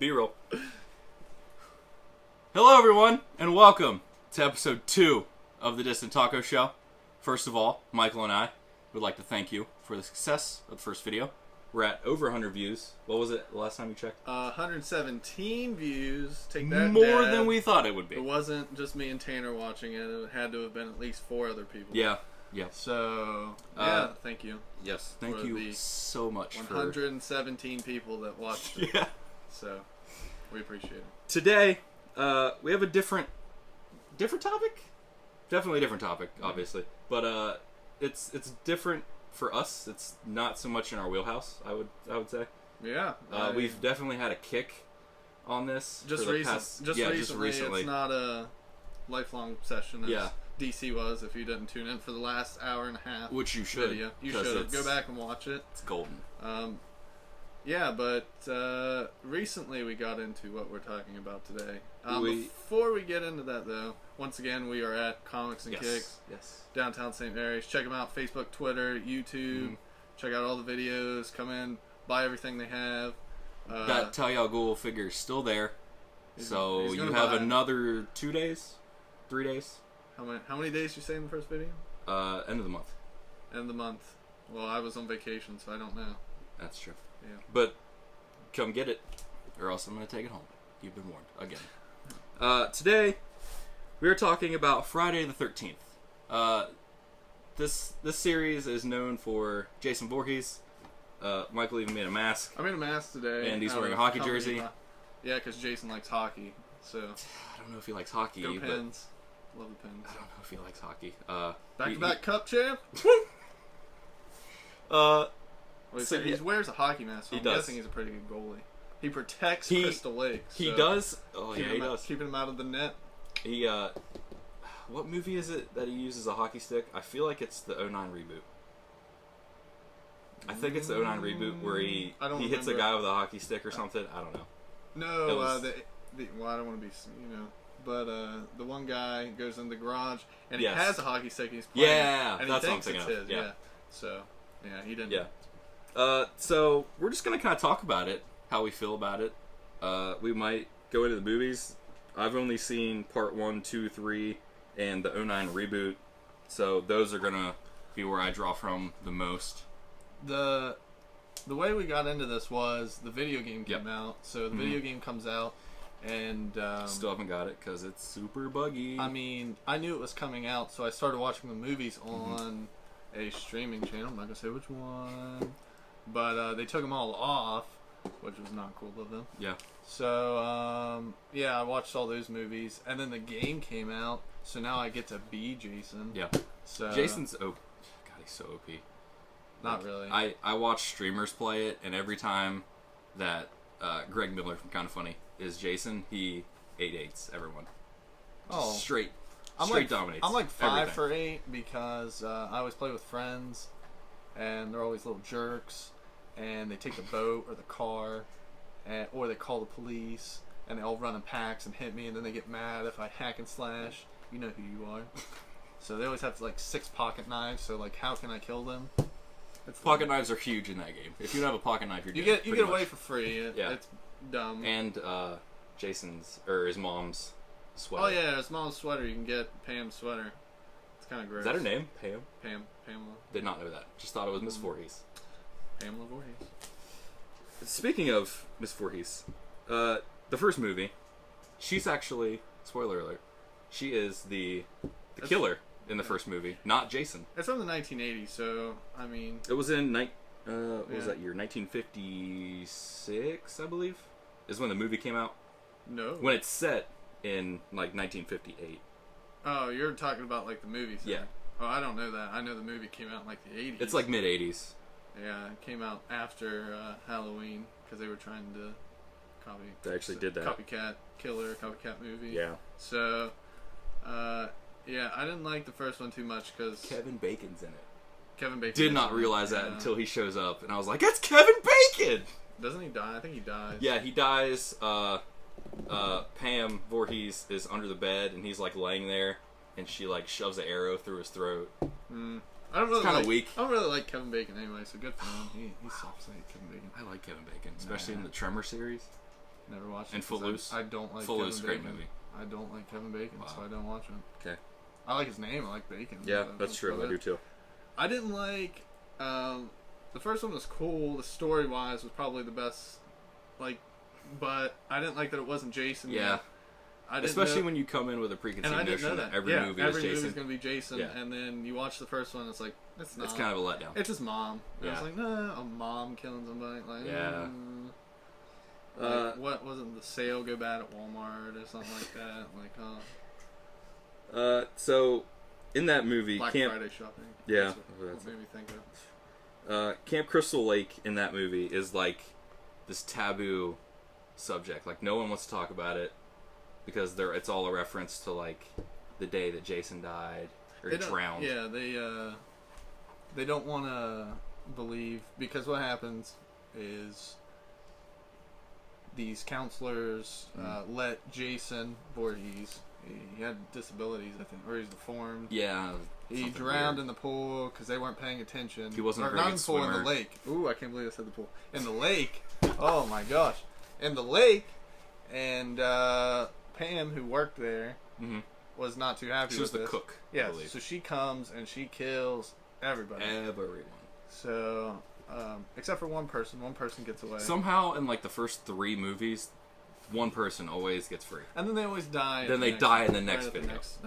B-roll. Hello, everyone, and welcome to episode 2 of the Distant Taco Show. First of all, Michael and I would like to thank you for the success of the first video. We're at over 100 views. What was it the last time you checked? 117 views. Take that, More Dad. than we thought it would be. It wasn't just me and Tanner watching it. It had to have been at least 4 other people. Yeah. So, yeah, thank you. Yes, thank you so much 117 people that watched it. Yeah. So, we appreciate it. Today, we have a different topic? Definitely a different topic, obviously. But it's different for us. It's not so much in our wheelhouse, I would say. Yeah. We've definitely had a kick on this. Just recently. It's not a lifelong session as DC was, if you didn't tune in for the last hour and a half. Which you should. Video. You should. Go back and watch it. It's golden. Yeah, but recently we got into what we're talking about today. Before we get into that, though, once again, we are at Comics and Kicks. Yes. Downtown St. Mary's. Check them out. Facebook, Twitter, YouTube. Mm-hmm. Check out all the videos. Come in. Buy everything they have. That Talia Ghul figure is still there. So you have another 2 days? 3 days? How many days you say in the first video? End of the month. End of the month. Well, I was on vacation, so I don't know. That's true. Yeah. But come get it, or else I'm going to take it home. You've been warned. Again. Today, we are talking about Friday the 13th. This series is known for Jason Voorhees. Michael even made a mask. I made a mask today. And he's wearing a hockey jersey. Yeah, because Jason likes hockey. So I don't know if he likes hockey. Go Pens. Love the Pens. I don't know if he likes hockey. Back-to-back cup champ? He wears a hockey mask, so I'm guessing he's a pretty good goalie. He protects Crystal Lake. He does? Oh, yeah, he does. Keeping him out of the net. He, what movie is it that he uses a hockey stick? I feel like it's the 09 reboot. I think it's the 09 reboot where he hits a guy with a hockey stick or something. I don't know. No, well, I don't want to be, but the one guy goes in the garage and he has a hockey stick and he's playing. Yeah, and that's he thinks something it's his. Yeah. So, yeah, he didn't. Yeah. So we're just gonna kind of talk about it, how we feel about it. We might go into the movies. I've only seen part 1, 2, 3, and the 09 reboot, so those are gonna be where I draw from the most. The way we got into this was the video game came out. So the video game comes out, and still haven't got it because it's super buggy. I mean, I knew it was coming out, so I started watching the movies on a streaming channel. I'm not gonna say which one, but they took them all off, which was not cool of them. Yeah. So I watched all those movies, and then the game came out, so now I get to be Jason. Yeah. So Jason's OP. God, he's so OP. Not really. I watch streamers play it, and every time that Greg Miller from Kinda Funny is Jason, he 8-8s everyone. Just straight dominates. I'm like 5 for 8 because I always play with friends, and they're always little jerks, and they take the boat or the car, or they call the police, and they all run in packs and hit me, and then they get mad if I hack and slash. You know who you are. So they always have like 6 pocket knives. So like, how can I kill them? Pocket knives are huge in that game. If you don't have a pocket knife, you get away for free. It's dumb. And his mom's sweater. Oh yeah, his mom's sweater. You can get Pam's sweater. It's kind of gross. Is that her name? Pam? Pamela. Did not know that. Just thought it was Miss Voorhees. Pamela Voorhees. Speaking of Miss Voorhees, the first movie, she's actually, spoiler alert, she is the killer in the first movie, not Jason. It's from the 1980s, so, I mean... It was in, what was that year? 1956, I believe, is when the movie came out. No. When it's set in, 1958. Oh, you're talking about, the movie thing. Yeah. Oh, I don't know that. I know the movie came out in, the 80s. It's, mid-80s. Yeah, it came out after Halloween, because they were trying to copy... They actually did that. Copycat movie. Yeah. So, yeah, I didn't like the first one too much because... Kevin Bacon's in it. Kevin Bacon. Did not realize that until he shows up, and I was like, "It's Kevin Bacon!" Doesn't he die? I think he dies. Yeah, he dies. Pam Voorhees is under the bed, and he's laying there, and she shoves an arrow through his throat. I don't really kind of weak. I don't really like Kevin Bacon anyway, so good for him. He sucks. I hate Kevin Bacon. I like Kevin Bacon, especially in the Tremor series. Never watched it. And Footloose? I don't like Footloose, Kevin Bacon. great movie. I don't like Kevin Bacon, Wow. so I don't watch it. Okay. I like his name. I like Bacon. Yeah, but that's true. I do too. I didn't like. The first one was cool. The story wise was probably the best. Like, but I didn't like that it wasn't Jason. Yeah. I didn't Especially know, when you come in with a preconceived and I didn't notion know that that every movie is Jason. is going to be Jason, Yeah. and then you watch the first one, it's like it's not. It's kind of a letdown. It's his mom. And Yeah. I was like, nah, a mom killing somebody. Like, Yeah. Like, what wasn't the sale go bad at Walmart or something like that? Like, So, in that movie, Black Friday shopping. Yeah, That's what made me think of. Camp Crystal Lake in that movie is like this taboo subject. Like no one wants to talk about it because it's all a reference to like the day that Jason died or drowned. Yeah, they don't want to believe, because what happens is these counselors let Jason Voorhees. He had disabilities, I think, or he's deformed. Yeah. He drowned in the pool because they weren't paying attention. He wasn't a very not good in the pool, in swimmer. the lake. Ooh, I can't believe I said the pool. In the lake. Oh my gosh. In the lake, and Pam, who worked there, was not too happy. She was with the this. cook. Yeah, I believe. so she comes and she kills everybody. Everyone. So, except for one person. One person gets away. Somehow, in like the first 3 movies, one person always gets free. And then they always die. Then they die in the next right at the video. next-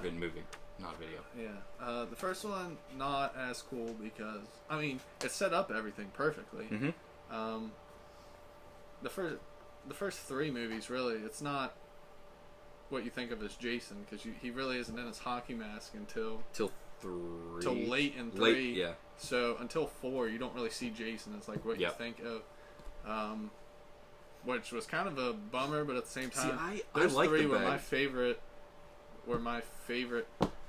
Or movie, not video. Yeah. The first one, not as cool because, I mean, it set up everything perfectly. Mm-hmm. The first 3 movies, really, it's not what you think of as Jason, because he really isn't in his hockey mask until Till late in 3. Late, yeah. So until 4, you don't really see Jason as like what you think of. Which was kind of a bummer, but at the same time, I those like 3 the were bag. my favorite.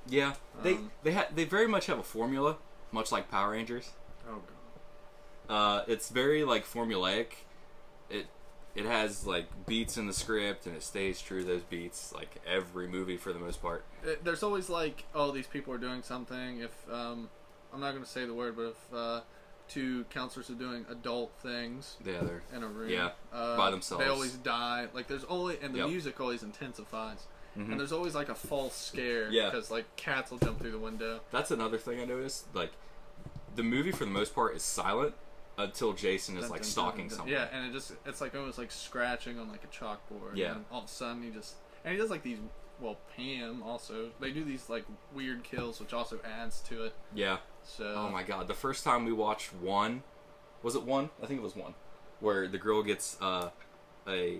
Yeah, they very much have a formula, much like Power Rangers. Oh god. It's very like formulaic. It has like beats in the script, and it stays true to those beats like every movie for the most part. There's always like, oh, these people are doing something. If I'm not going to say the word, but if 2 counselors are doing adult things, Yeah, they're in a room, by themselves. they always die. Like there's always, and the Yep. music always intensifies. Mhm. And there's always like a false scare, Yeah. because like cats will jump through the window. That's another thing I noticed. Like the movie for the most part is silent until Jason is like stalking someone. Yeah, and it's like almost like scratching on like a chalkboard. Yeah. And all of a sudden he does like these. Well, Pam also, they do these like weird kills, which also adds to it. Yeah. So. Oh my god! The first time we watched 1, was it 1? I think it was 1, where the girl gets a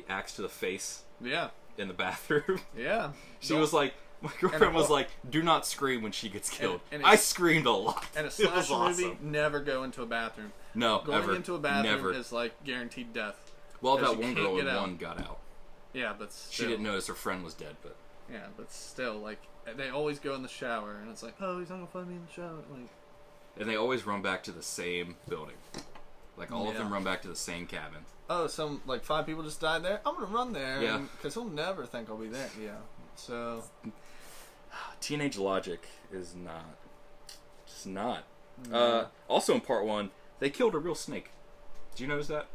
axe to the face. Yeah. In the bathroom. Yeah. She was like, my girlfriend was like, "Do not scream when she gets killed." And I screamed a lot. And a It was slasher movie, awesome. never go into a bathroom. No, Going ever. into a bathroom Never. is like guaranteed death. Well, Because that you one can't girl get in out. 1 got out. Yeah, but still. She didn't notice her friend was dead, but. Yeah, but still, like, they always go in the shower, and it's like, oh, he's not gonna find me in the shower. Like, And they always run back to the same building. Like, all of Yeah. them run back to the same cabin. oh, some, like, 5 people just died there? I'm gonna run there. Yeah. Because he'll never think I'll be there. Yeah. So. Teenage logic is not. Just not. No. Also in part 1, they killed a real snake. Did you notice that?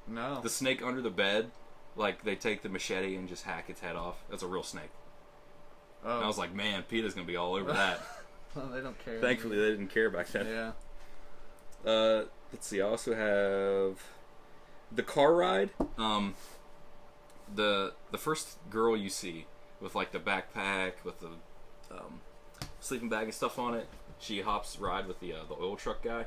No. The snake under the bed, like, they take the machete and just hack its head off. That's a real snake. Oh. And I was like, man, PETA's gonna be all over that. Well, they don't care. Thankfully, they didn't care back then. Yeah. Let's see. I also have the car ride. The first girl you see with like the backpack with the sleeping bag and stuff on it. She hops ride with the oil truck guy,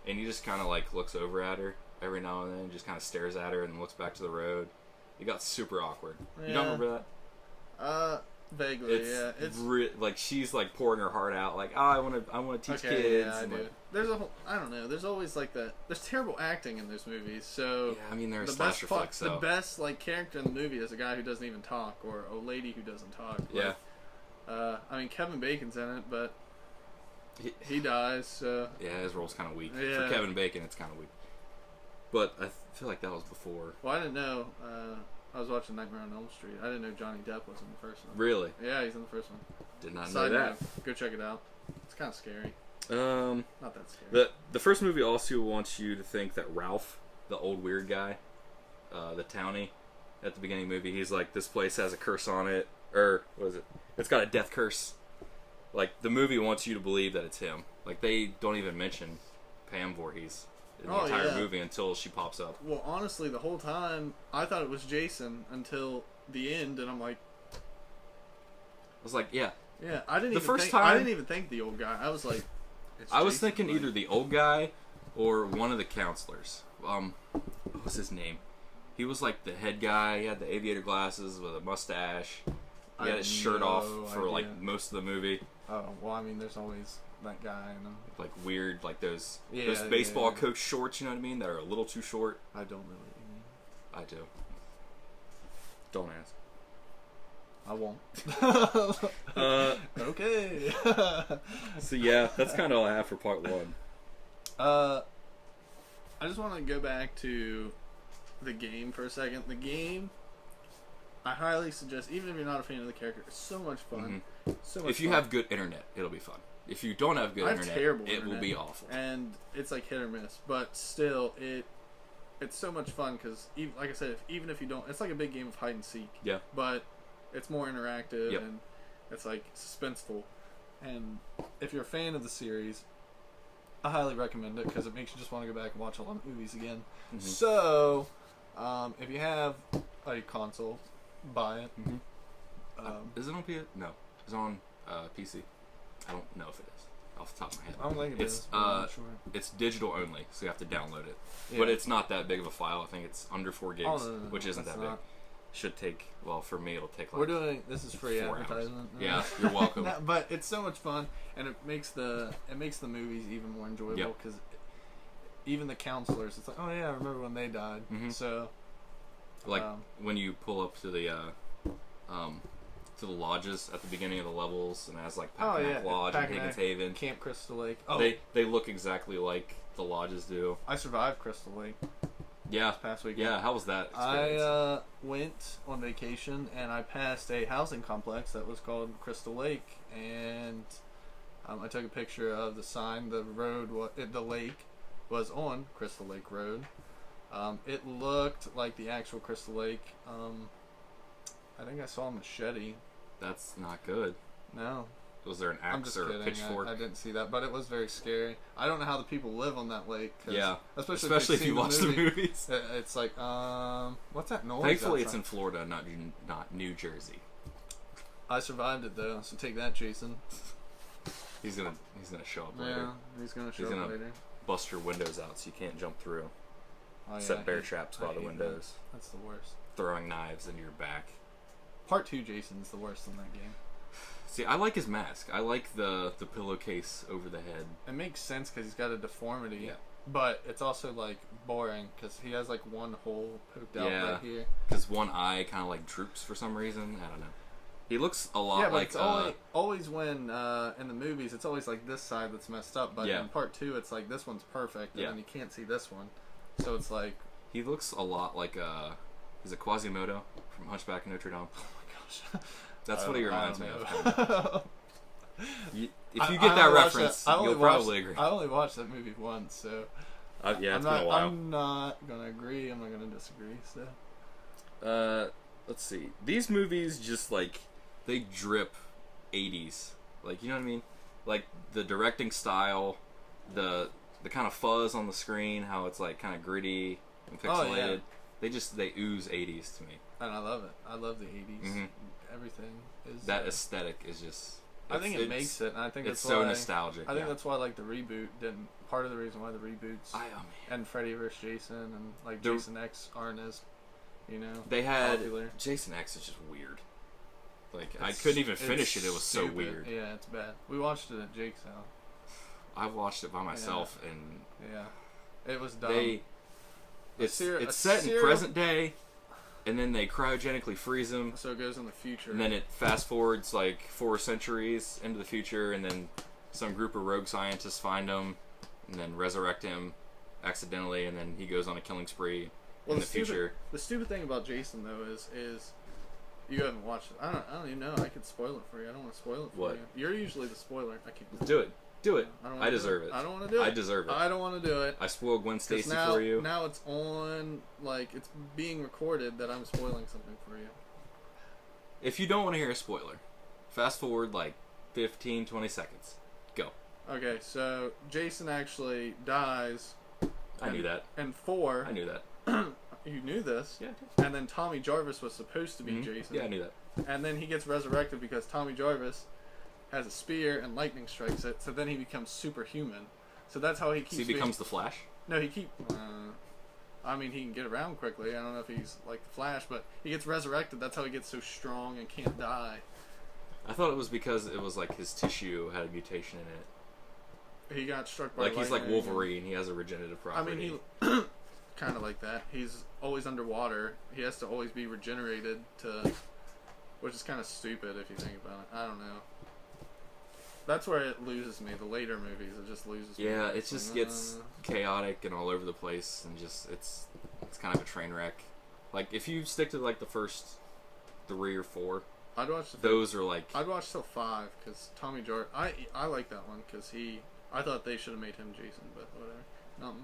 and he just kind of like looks over at her every now and then, just kind of stares at her and looks back to the road. It got super awkward. You don't remember that? Vaguely, yeah. It's like she's like pouring her heart out, like, oh, I want to teach kids. Yeah, I and do. like, There's a whole, I don't know. There's always like that. There's terrible acting in those movies. So yeah, I mean they're a the slasher best flick, so the best like character in the movie is a guy who doesn't even talk, or a lady who doesn't talk. yeah. Like, I mean Kevin Bacon's in it, but he dies. So Yeah, his role's kind of weak. Yeah. For Kevin Bacon, it's kind of weak. But I feel like that was before. well, I didn't know. I was watching Nightmare on Elm Street. I didn't know Johnny Depp was in the first one. Really? Yeah, he's in the first one. Did not know Side that. note, go check it out. It's kind of scary. Not that scary. The first movie also wants you to think that Ralph, the old weird guy, the townie at the beginning of the movie. He's like, this place has a curse on it, or what is it? It's got a death curse. Like, the movie wants you to believe that it's him. Like, they don't even mention Pam Voorhees in the entire movie until she pops up. Well, honestly, the whole time I thought it was Jason until the end, and I'm like, I was like, yeah. Yeah, I didn't even think the old guy. I was like, I was thinking either the old guy or one of the counselors. What was his name? He was like the head guy. He had the aviator glasses with a mustache. He had his shirt off for like most of the movie. Oh, well, I mean, there's always that guy in them. Like weird, like those baseball coach shorts, you know what I mean? That are a little too short. I don't know what you mean. I do. Don't ask. I won't. Okay. So yeah, that's kind of all I have for part 1. I just want to go back to the game for a second. The game, I highly suggest, even if you're not a fan of the character, it's so much fun. Mm-hmm. So much if you fun. have good internet, it'll be fun. If you don't have good internet, it will be awful. And it's like hit or miss, but still, it's so much fun because, like I said, even if you don't, it's like a big game of hide and seek. Yeah. But it's more interactive and it's like suspenseful. And if you're a fan of the series, I highly recommend it because it makes you just want to go back and watch a lot of movies again. Mm-hmm. So, if you have a console, buy it. Mm-hmm. Is it on PS? No, it's on PC. I don't know if it is off the top of my head. I don't think it is. Sure. It's digital only, so you have to download it. Yeah. But it's not that big of a file. I think it's under 4 gigs, which isn't that big. Should take, well, for me, it'll take like this is free advertisement. Yeah, you're welcome. But it's so much fun, and it makes the movies even more enjoyable because even the counselors, it's like, oh yeah, I remember when they died. Mm-hmm. So, like when you pull up to the lodges at the beginning of the levels, and it has like Packanack Lodge and Higgins Haven, Camp Crystal Lake. Oh, they look exactly like the lodges do. I survived Crystal Lake. Yeah, this past weekend. Yeah, how was that experience? I went on vacation and I passed a housing complex that was called Crystal Lake, and I took a picture of the sign. The lake was on Crystal Lake Road. It looked like the actual Crystal Lake. I think I saw a machete. That's not good. No. Was there an axe or a pitchfork? I didn't see that, but it was very scary. I don't know how the people live on that lake. Yeah, especially if you watch the movies. It's like, what's that noise? Thankfully, it's in Florida, not New Jersey. I survived it though, so take that, Jason. He's gonna show up later. Yeah, he's gonna show up later. Bust your windows out so you can't jump through. Oh, yeah, Set bear traps by the windows. That's the worst. Throwing knives into your back. Part 2, Jason's the worst in that game. See, I like his mask. I like the pillowcase over the head. It makes sense because he's got a deformity. Yeah. But it's also like boring because he has like one hole poked out right here. Because one eye kind of like droops for some reason. I don't know. He looks a lot like. It's always when in the movies it's always like this side that's messed up. But in part 2 it's like this one's perfect and then you can't see this one. So it's like he looks a lot like is it Quasimodo from Hunchback of Notre Dame? Oh my gosh. That's what he reminds me of. If you get that reference, you'll probably agree. I only watched that movie once, so it's been a while. I'm not gonna agree. I'm not gonna disagree. So, let's see. These movies just like they drip 80s. Like, you know what I mean? Like the directing style, the kind of fuzz on the screen, how it's like kind of gritty and pixelated. Oh, yeah. They ooze 80s to me. And I love it. I love the 80s. Mm-hmm. Everything is that aesthetic is just. I think it makes it, and I think it's so nostalgic. I think that's why like the reboot didn't. Part of the reason why the reboots and Freddy vs. Jason and like Jason X aren't as, they had popular. Jason X is just weird. Like I couldn't even finish it. It was stupid. So weird. Yeah, it's bad. We watched it at Jake's house. I watched it by myself, and it was dumb. It's set in present day. And then they cryogenically freeze him. So it goes in the future. And then it fast forwards like 4 centuries into the future, and then some group of rogue scientists find him, and then resurrect him accidentally, and then he goes on a killing spree in the future. The stupid thing about Jason though is you haven't watched it. I don't even know. I could spoil it for you. I don't want to spoil it for you. You're usually the spoiler. Let's do it. Do it. I don't I wanna deserve it. I don't want to do it. I deserve it. I don't want to do it. I spoiled Gwen Stacy now, for you. Now it's on, like, it's being recorded that I'm spoiling something for you. If you don't want to hear a spoiler, fast forward like 15, 20 seconds. Go. Okay, so Jason actually dies. I knew that. And 4. I knew that. You knew this. Yeah, I did. And then Tommy Jarvis was supposed to be Jason. Yeah, I knew that. And then he gets resurrected because Tommy Jarvis has a spear and lightning strikes it. So then he becomes superhuman. So that's how he keeps. So he becomes the Flash. No, he I mean, he can get around quickly. I don't know if he's like the Flash, but he gets resurrected. That's how he gets so strong and can't die. I thought it was because it was like his tissue had a mutation in it. He got struck by like he's like lightning. Wolverine. He has a regenerative I property. mean, he kind of like that. He's always underwater. He has to always be regenerated to, which is kind of stupid if you think about it. I don't know. That's where it loses me. The later movies, it just loses me. Yeah, it just gets chaotic and all over the place, and just it's kind of a train wreck. Like if you stick to like the first 3 or 4, I'd watch those are like. I'd watch till 5 because Tommy Jarvis. I like that one because I thought they should have made him Jason, but whatever. Not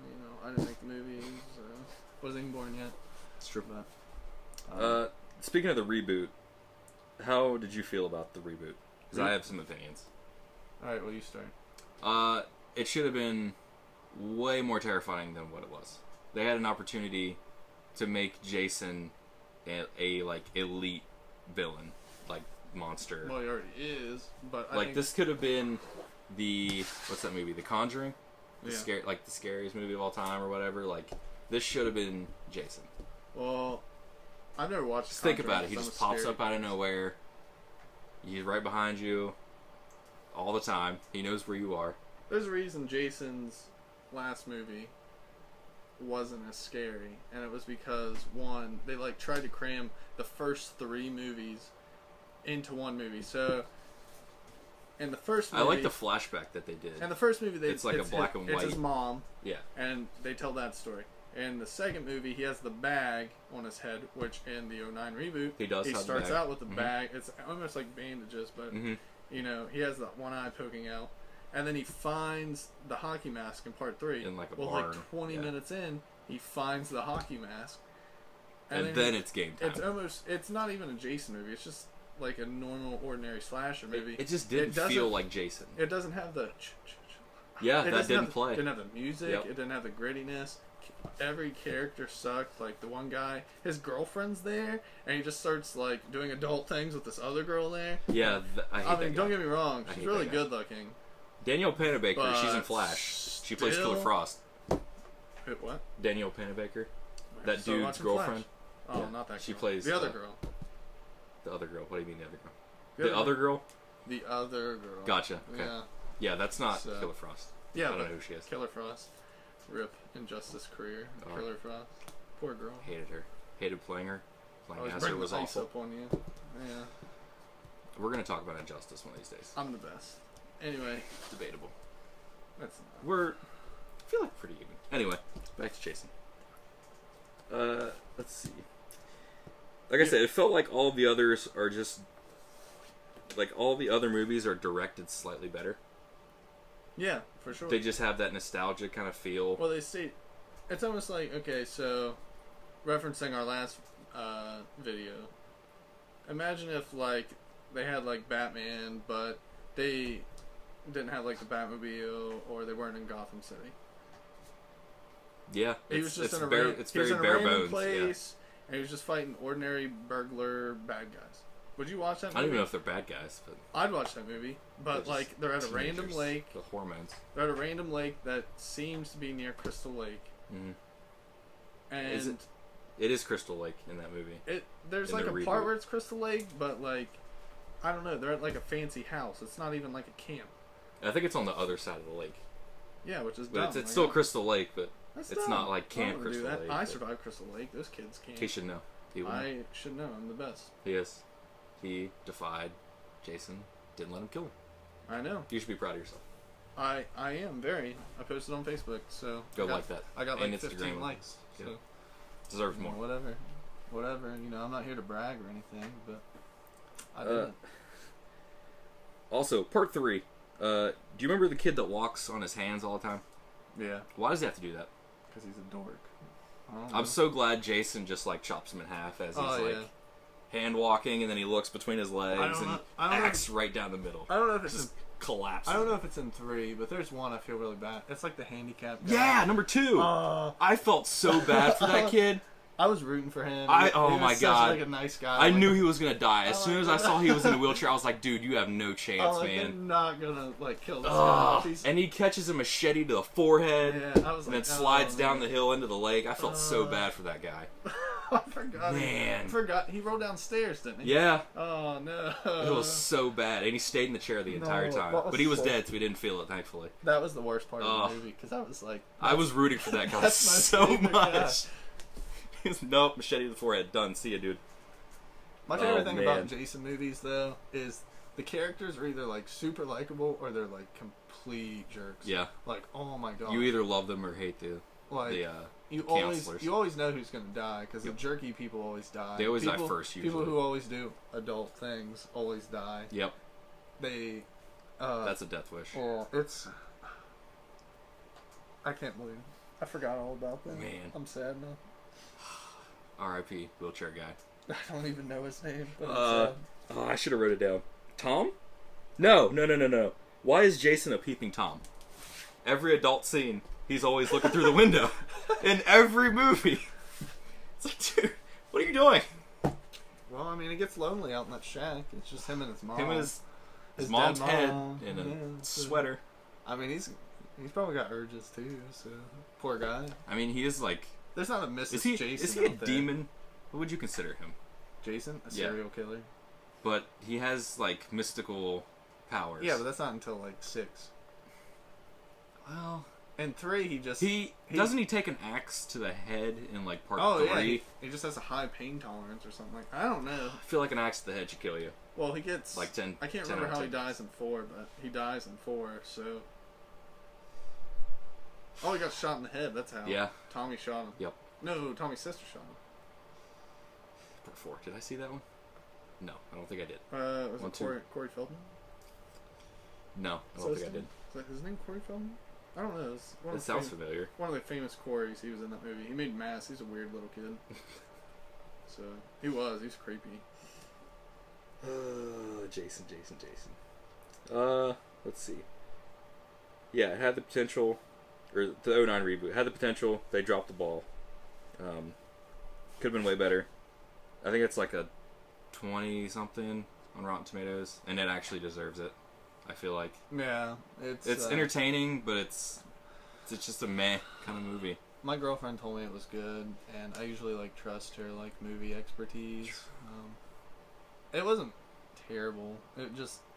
I didn't make the movies. Wasn't even born yet. It's true. But, speaking of the reboot, how did you feel about the reboot? Because I have some opinions. All right, well, you start. It should have been way more terrifying than what it was. They had an opportunity to make Jason a like elite villain, like monster. Well, he already is, but I like think this could have been the what's that movie? The Conjuring, the Yeah. the scariest movie of all time or whatever. Like this should have been Jason. Well, I've never watched. Just think Conjuring about it. He because just I'm a pops scaredy up out of cat. nowhere. He's right behind you all the time. He knows where you are. There's a reason Jason's last movie wasn't as scary, and it was because one, they like tried to cram the first 3 movies into one movie. So in the first movie, I like the flashback that they did. in the first movie, It's like a black and It's his white. mom, Yeah. and they tell that story. In the second movie, he has the bag on his head, which in the '09 reboot, He does have the starts bag. out with the Mhm. bag. It's almost like bandages, but Mhm. he has that one eye poking out, and then he finds the hockey mask in part 3. In like a well, barn. like 20 Yeah. minutes in, he finds the hockey mask, And then it's game time. it's not even a Jason movie. It's just like a normal, ordinary slasher movie. It just didn't doesn't- feel like Jason. It doesn't have the. Yeah, It that doesn't didn't have, play. Didn't have the music. Yep. It didn't have the grittiness. Every character sucked. Like the one guy, his girlfriend's there, and he just starts like doing adult things with this other girl there. Yeah, I hate I mean, that don't guy. get me wrong, I she's hate really that guy. good looking. Danielle Panabaker, she's in But Flash. She plays Killer still- Frost. What? Danielle Panabaker, that Still dude's watching girlfriend. Flash. Oh, Yeah. not that. She girl. plays, the other girl. The other girl. What do you mean the other girl? The The other girl? The other girl. Gotcha. Okay. Yeah. Yeah, that's not So- Killer Frost. Yeah. I don't but know who she is. Killer Frost. Rip Injustice career. Oh. Killer Frost. Poor girl. Hated her. Hated playing her. Playing Always as her bring was the ice awful. up on you. Yeah. We're gonna talk about Injustice one of these days. I'm the best. Anyway, Debatable. that's not. I feel like pretty even. Anyway, back to Jason. Let's see. Like I said, it felt like all the others are just like all the other movies are directed slightly better. Yeah, for sure. They just have that nostalgic kind of feel. Well, they say it's almost like, okay, so referencing our last video, imagine if like they had like Batman, but they didn't have like the Batmobile, or they weren't in Gotham City. Yeah, He was just in a it's he was very in a bare random bones. place, and he was just fighting ordinary burglar bad guys. Would you watch that movie? I don't even know if they're bad guys, but I'd watch that movie, but they're like just they're at a random teenagers. lake. The hormones. They're at a random lake that seems to be near Crystal Lake, Mm-hmm. and Is it? It is Crystal Lake in that movie. There's in like the a part reboot? where it's Crystal Lake, but like I don't know. They're at like a fancy house. It's not even like a camp. I think it's on the other side of the lake, Yeah, which is but dumb. it's like, still Crystal Lake, but that's it's dumb. not like I Camp don't wanna do Crystal that. Lake. I but survived Crystal Lake. Those kids can't. He should know. He would know. I should know. I'm the best. He is. He defied Jason. Didn't let him kill him. I know. You should be proud of yourself. I am very. I posted on Facebook, so Go I got, like that. I got And like Instagram 15 likes. likes. Yeah. So Deserves more. whatever. I'm not here to brag or anything, but I did Uh, it. Also, part 3. Do you remember the kid that walks on his hands all the time? Yeah. Why does he have to do that? Because he's a dork. I'm so glad Jason just like chops him in half as he's hand walking, and then he looks between his legs and acts right down the middle. I don't know if it's just collapses. I don't know if it's in 3, but there's one I feel really bad. It's like the handicap guy. Yeah, number 2. I felt so bad for that kid. I was rooting for him. Oh my god, like a nice guy. I knew he was gonna die as soon as I saw he was in a wheelchair. I was like, dude, you have no chance, man. They're not gonna like kill this guy. And he catches a machete to the forehead, and then slides down the hill into the lake. I felt so bad for that guy. I forgot. Man, he rolled downstairs, didn't he? Yeah. Oh no. It was so bad, and he stayed in the chair the entire time. But he was dead, so we didn't feel it, thankfully. That was the worst part of the movie because I was like, I was rooting for that guy so much. Nope, machete to the forehead. Done. See ya, dude. My favorite thing about Jason movies, though, is the characters are either like super likable or they're like complete jerks. Yeah. Like, oh my god. You either love them or hate the you always know who's gonna die because the jerky people always die. They always die first. Usually. People who always do adult things always die. Yep. They. That's a death wish. Well, it's. I can't believe I forgot all about them. Man, I'm sad now. R.I.P. wheelchair guy. I don't even know his name. But I should have wrote it down. Tom? No. Why is Jason a peeping Tom? Every adult scene, he's always looking through the window. In every movie. It's like, dude, what are you doing? Well, I mean, it gets lonely out in that shack. It's just him and his mom. Him and his mom's head in a sweater. I mean, he's probably got urges too. So poor guy. I mean, he is like. There's not a Mrs. Jason. Is he a demon? What would you consider him? Jason, a serial killer. But he has like mystical powers. Yeah, but that's not until like 6. Well, in 3 he doesn't he take an axe to the head in like part 3? Yeah, he just has a high pain tolerance or something like. I don't know. I feel like an axe to the head should kill you. Well, he gets like 10. I can't remember how he dies in 4, but he dies in 4. So. Oh, he got shot in the head. That's how. Yeah. Tommy shot him. Yep. No, Tommy's sister shot him. Part 4. Did I see that one? No, I don't think I did. Was it Corey Feldman? No, I don't think I did. Is that his name, Corey Feldman? I don't know. It sounds familiar. One of the famous Corys. He was in that movie. He made Mass. He's a weird little kid. So he was. He's creepy. Jason. Let's see. Yeah, it had the potential. Or the 09 reboot had the potential. They dropped the ball. Could have been way better. I think it's like a 20-something on Rotten Tomatoes, and it actually deserves it. I feel like. Yeah, it's entertaining, but it's just a meh kind of movie. My girlfriend told me it was good, and I usually like trust her like movie expertise. It wasn't terrible. It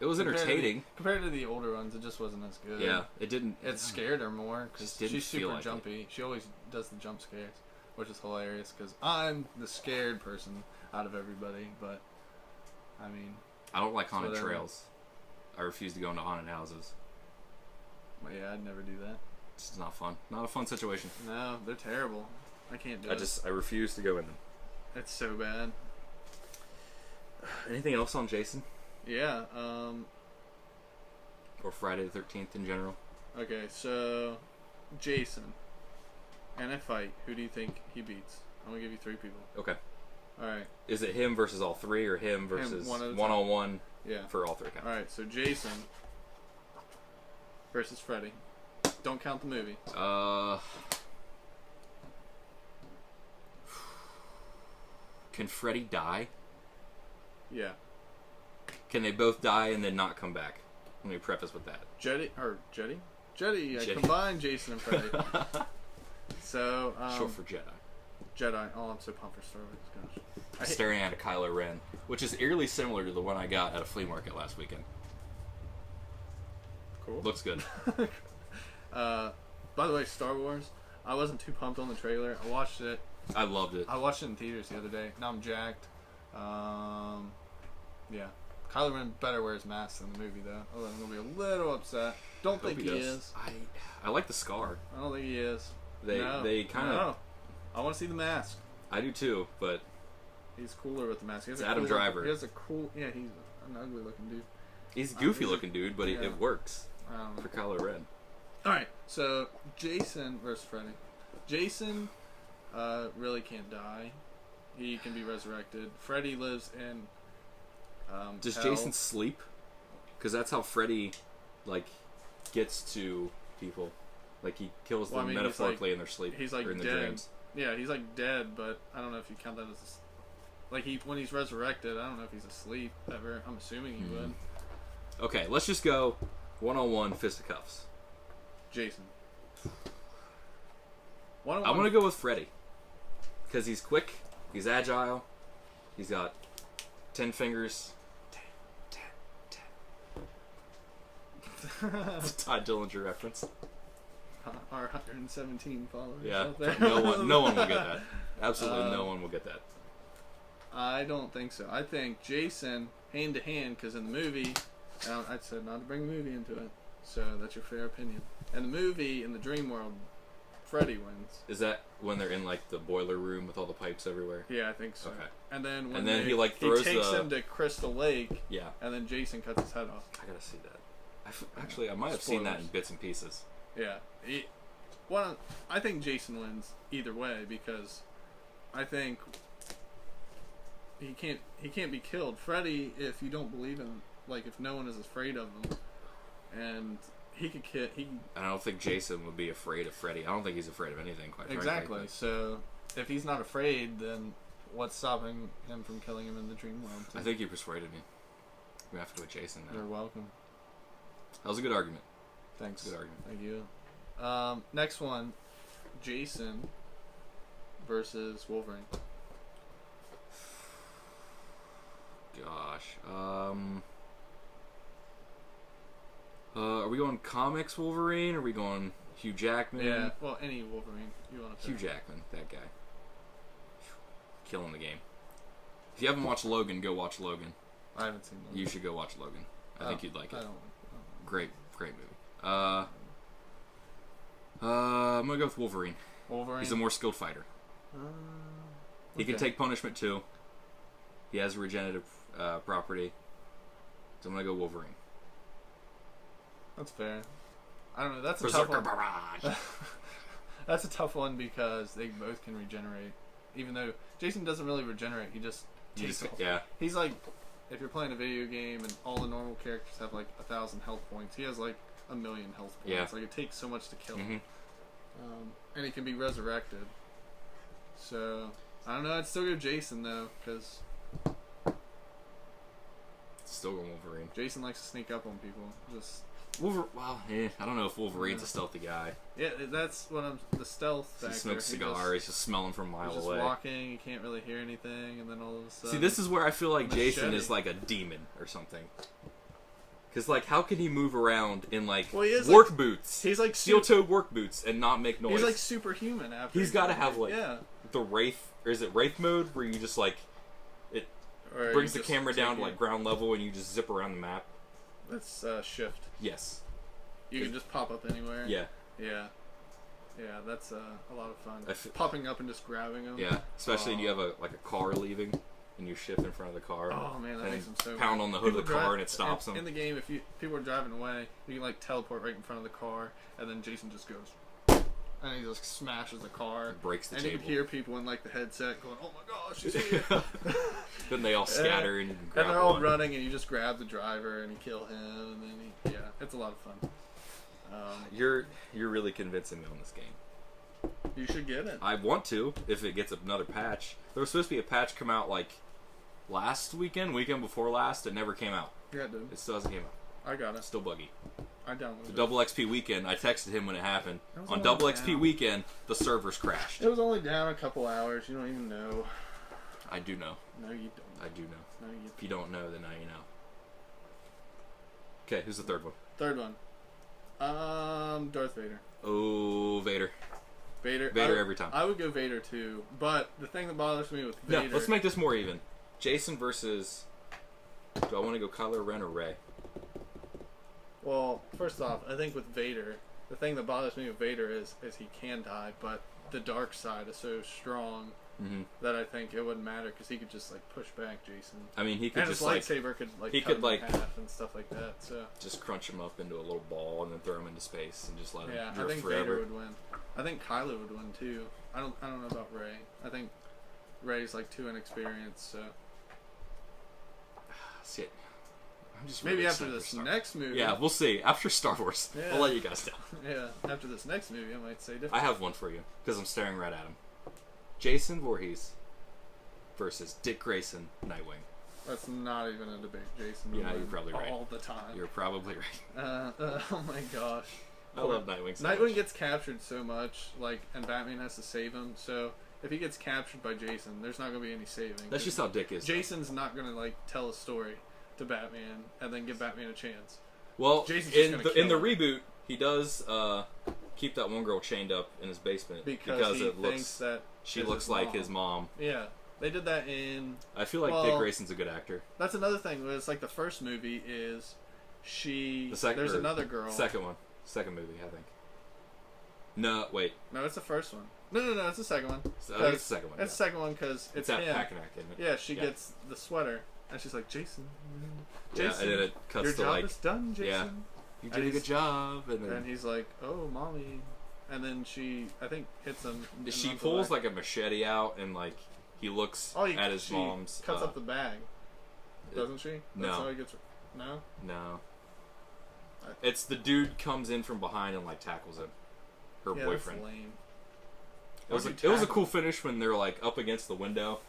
was entertaining compared to the older ones. It just wasn't as good. Yeah, it didn't. It scared her more because she's super like jumpy. She always does the jump scares, which is hilarious because I'm the scared person out of everybody. But I mean, I don't like haunted trails. I refuse to go into haunted houses. Well, yeah, I'd never do that. It's not fun. Not a fun situation. No, they're terrible. I can't do it. I refuse to go in them. It's so bad. Anything else on Jason? Yeah. Or Friday the 13th in general? Okay, so Jason. In a fight, who do you think he beats? I'm gonna give you 3 people. Okay. Alright. Is it him versus all 3 or him versus one-on-one for all 3? Okay. Alright, so Jason versus Freddy. Don't count the movie. Can Freddy die? Yeah. Can they both die and then not come back? Let me preface with that. Jetty. I combined Jason and Freddy. So, short for Jedi. Jedi. Oh, I'm so pumped for Star Wars. Gosh. I'm staring at a Kylo Ren, which is eerily similar to the one I got at a flea market last weekend. Cool. Looks good. By the way, Star Wars. I wasn't too pumped on the trailer. I watched it. I loved it. I watched it in theaters the other day. Now I'm jacked. Yeah. Kylo Ren better wear his mask than the movie, though. Oh, I'm gonna be a little upset. Don't think he is. I like the scar. I don't think he is. They kind of. I want to see the mask. I do too, but he's cooler with the mask. It's Adam Driver. He has a cool. Yeah, he's an ugly looking dude. He's a goofy looking dude, but it works for Kylo Ren. All right, so Jason versus Freddy. Jason really can't die. He can be resurrected. Freddy lives in Does hell. Jason sleep? Because that's how Freddy, like, gets to people. Like, he kills them metaphorically in their sleep. He's like or in dead. their dreams. Yeah, he's like dead, but I don't know if you count that as like when he's resurrected. I don't know if he's asleep ever. I'm assuming he would. Okay, let's just go 1-on-1 fisticuffs. Jason. I'm gonna go with Freddy because he's quick, he's agile, he's got 10 fingers. 10. It's a Todd Dillinger reference. Our 117 followers. Yeah, out there. no one will get that. Absolutely, no one will get that. I don't think so. I think Jason hand to hand, because in the movie, I said not to bring the movie into it, so that's your fair opinion. In the movie, in the dream world, Freddy wins. Is that when they're in like the boiler room with all the pipes everywhere? Yeah, I think so. Okay. And then when he like throws he takes him to Crystal Lake. Yeah. And then Jason cuts his head off. I gotta see that. Actually, I might have seen that in bits and pieces. Yeah. I think Jason wins either way because I think he can't be killed. Freddy, if you don't believe in, like, if no one is afraid of him, and he could kill. I don't think Jason would be afraid of Freddy. I don't think he's afraid of anything, quite frankly. Exactly. So if he's not afraid, then what's stopping him from killing him in the dream world? I think you persuaded me. We have to go with Jason now. You're welcome. That was a good argument. Thanks. Good argument. Thank you. Next one, Jason versus Wolverine. Gosh. Are we going comics Wolverine? Or are we going Hugh Jackman? Yeah, well, any Wolverine you want to pick. Hugh Jackman, that guy. Killing the game. If you haven't watched Logan, go watch Logan. I haven't seen Logan. You should go watch Logan. I think you'd like it. I don't. Great movie. I'm gonna go with Wolverine. Wolverine? He's a more skilled fighter. He can take punishment too. He has regenerative property. So I'm gonna go Wolverine. That's fair. I don't know. That's a Berserker tough one. Barrage. That's a tough one because they both can regenerate. Even though Jason doesn't really regenerate, he just takes off. Yeah. He's like, if you're playing a video game and all the normal characters have like 1,000 health points, he has like 1,000,000 health points. Yeah. Like it takes so much to kill him. And he can be resurrected. So I don't know. I'd still go Jason though, because Still going Wolverine. Jason likes to sneak up on people. Just I don't know if Wolverine's a stealthy guy. yeah, that's what the stealth factor. He smokes cigars. He's just smelling from a mile He's away. just walking. You can't really hear anything, and then all of a sudden. See, this is where I feel like Jason machete. is like a demon or something. Because, like, how can he move around in, like, Well, he is, work like- boots? He's like steel-toed work boots and not make noise. He's like superhuman after. He's got to have, like, yeah. the Wraith, or is it Wraith mode, where you just, like, it Or brings you the just camera down take to, like, ground level and you just zip around the map? That's shift. Yes. You can just pop up anywhere. Yeah. Yeah. Yeah, that's a lot of fun. I f- Popping up and just grabbing them. Yeah, especially when you have a car leaving and you shift in front of the car. Oh man, that and makes them so pound mad. on the hood of the People car drive- and it stops them. In the game, if people are driving away, you can like teleport right in front of the car, and then Jason just goes, and he just smashes the car, Breaks the and table. you can hear people in like the headset going, "Oh my gosh, he's here!" Then they all scatter and you can grab and they're all one. running, and you just grab the driver and you kill him, and then it's a lot of fun. You're really convincing me on this game. You should get it. I want to if it gets another patch. There was supposed to be a patch come out like last weekend before last. It never came out. Yeah, dude. It still hasn't came out. I got it. It's still buggy. I downloaded The it. double XP weekend. I texted him when it happened. It was On only double XP down. weekend, the servers crashed. It was only down a couple hours. You don't even know. I do know. No, you don't. I do know. No, you. If you don't know, then now you know. Okay, who's the third one? Third one. Darth Vader. Oh, Vader. Vader Every time. I would go Vader too, but the thing that bothers me with No, Vader. let's make this more even. Jason versus. Do I want to go Kylo Ren or Rey? Well, first off, I think with Vader, the thing that bothers me with Vader is he can die, but the dark side is so strong that I think it wouldn't matter because he could just like push back Jason. I mean, he could and just his lightsaber could like he cut could him like in half and stuff like that. So just crunch him up into a little ball and then throw him into space and just let him yeah, I drift think forever. Vader would win. I think Kylo would win too. I don't know about Rey. I think Rey's like too inexperienced. So Shit. I'm just maybe really after excited this for Star- next movie. Yeah, we'll see. After Star Wars, Yeah. I'll let you guys know. Yeah, after this next movie, I might say different. I have one for you because I'm staring right at him. Jason Voorhees versus Dick Grayson, Nightwing. That's not even a debate, Jason. Yeah, you're probably right. All the time. You're probably right. Oh my gosh. I love Nightwing so Nightwing much. gets captured so much, like, and Batman has to save him. So if he gets captured by Jason, there's not gonna be any saving. That's just how Dick is. Jason's not gonna like tell a story to Batman and then give Batman a chance. Well, Jason's just gonna in the kill him. reboot, he does keep that one girl chained up in his basement Because he it thinks looks that she is looks his like mom. his mom. Yeah, they did that in. I feel like Well, Dick Grayson's a good actor. That's another thing. It's like the first movie is she. The second, there's or another girl. Second movie, I think. No, wait. No, it's the first one. No, it's the second one. I think it's the second one. It's the second one because it's that him. Packanack, isn't it? Yeah, she gets the sweater, and she's like, Jason, Yeah, and then it cuts your to job like, is done, Jason. yeah, you did a good job, and then And he's like, oh, mommy. And then she, I think, hits him. and she runs pulls away. like a machete out, and like he looks at his she mom's. cuts up the bag, doesn't she? No. That's how he gets. No. No. It's the dude comes in from behind and like tackles him. Her Yeah, boyfriend. That's lame. It was a cool finish when they're like up against the window,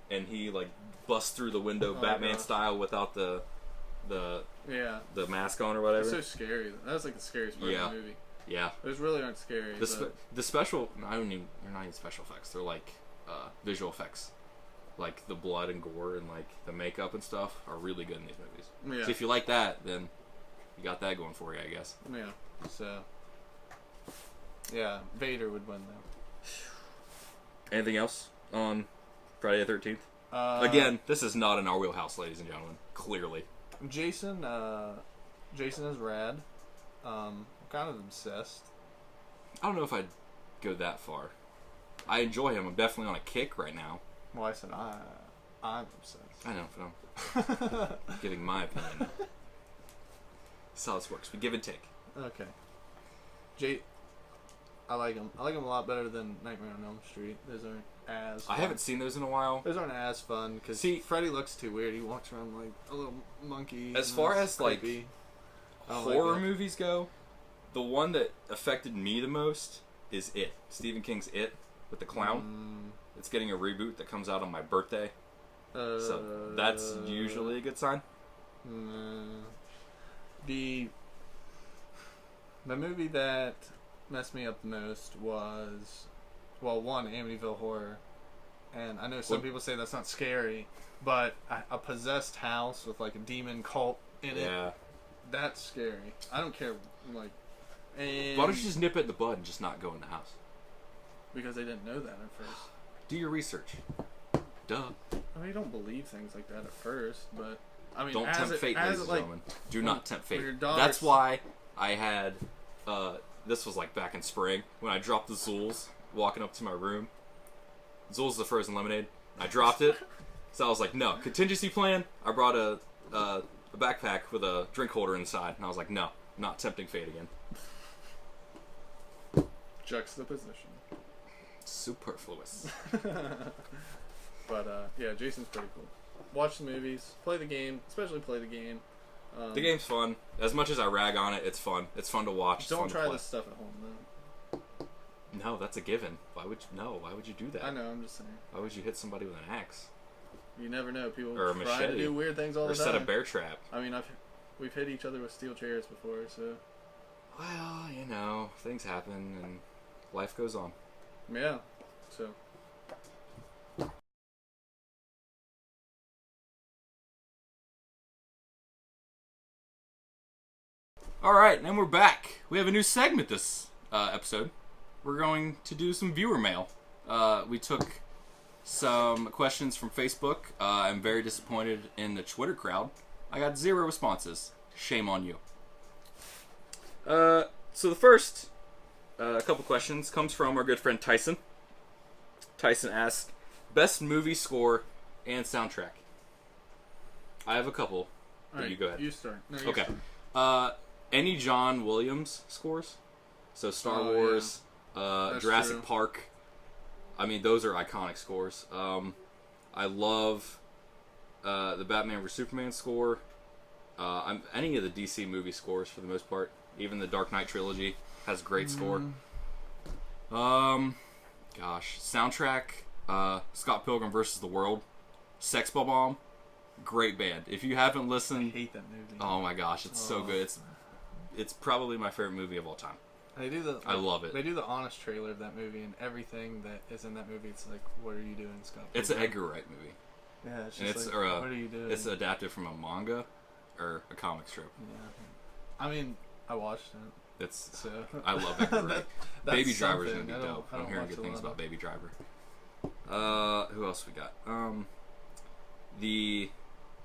and he like busts through the window Batman gosh. style without the Yeah. the mask on or whatever. It's so scary. That was like the scariest part of the movie. Yeah. Those really aren't scary. The special, I don't even, they're not even special effects. They're like visual effects, like the blood and gore and like the makeup and stuff are really good in these movies. Yeah. So if you like that, then you got that going for you, I guess. Yeah. So. Yeah, Vader would win though. Anything else on Friday the 13th? Again, this is not in our wheelhouse, ladies and gentlemen. Clearly. Jason is rad. I'm kind of obsessed. I don't know if I'd go that far. I enjoy him. I'm definitely on a kick right now. Well, I said I'm obsessed. I know, but I'm giving my opinion. That's how this works. We give and take. Okay. I like him. I like him a lot better than Nightmare on Elm Street. Those aren't as fun. I haven't seen those in a while. Those aren't as fun because Freddy looks too weird. He walks around like a little monkey. As far as creepy. like horror movies go, the one that affected me the most is It. Stephen King's It with the clown. It's getting a reboot that comes out on my birthday. So that's usually a good sign. The movie that messed me up the most was, well, one, Amityville Horror. And I know some people say that's not scary, but a possessed house with like a demon cult in it, that's scary. I don't care, like... And why don't you just nip it in the bud and just not go in the house? Because they didn't know that at first. Do your research. Duh. I mean, you don't believe things like that at first, but... I mean, don't tempt fate, ladies and gentlemen. Do not tempt fate. That's why I had... this was like back in spring when I dropped the Zools walking up to my room. Zools the frozen lemonade. I dropped it, so I was like, no. Contingency plan. I brought a backpack with a drink holder inside, and I was like, no, not tempting fate again. Juxtaposition. Superfluous. But yeah, Jason's pretty cool. Watch the movies, play the game, especially play the game. The game's fun. As much as I rag on it, it's fun. It's fun to watch. Don't it's fun try to play. this stuff at home, though. No, that's a given. Why would you? No, why would you do that? I know. I'm just saying. Why would you hit somebody with an axe? You never know. People Or a try machete. to do weird things all Or the time. set a bear trap. I mean, we've hit each other with steel chairs before, so. Well, you know, things happen and life goes on. Yeah. So. Alright, and we're back. We have a new segment this episode. We're going to do some viewer mail. We took some questions from Facebook. I'm very disappointed in the Twitter crowd. I got 0 responses. Shame on you. So the first couple questions comes from our good friend Tyson. Tyson asks, best movie score and soundtrack. I have a couple. But Alright, you go ahead. You start. No, you Okay. start. Any John Williams scores? So Star Wars, Jurassic true. Park. I mean, those are iconic scores. I love the Batman vs Superman score. Any of the DC movie scores for the most part. Even the Dark Knight trilogy has a great score. Gosh, soundtrack. Scott Pilgrim vs. the World, Sex Bomb, great band. If you haven't listened, I hate that movie. oh my gosh, it's so good. It's probably my favorite movie of all time. I love it. They do the honest trailer of that movie, and everything that is in that movie, it's like, what are you doing, Scott? It's an Edgar Wright movie. Yeah, it's And just like, what are you doing? It's adapted from a manga or a comic strip. Yeah. I mean, I watched it. So I love Edgar Wright. That's Baby Driver's gonna something. be dope. I'm hearing good things about Baby Driver. Who else we got? The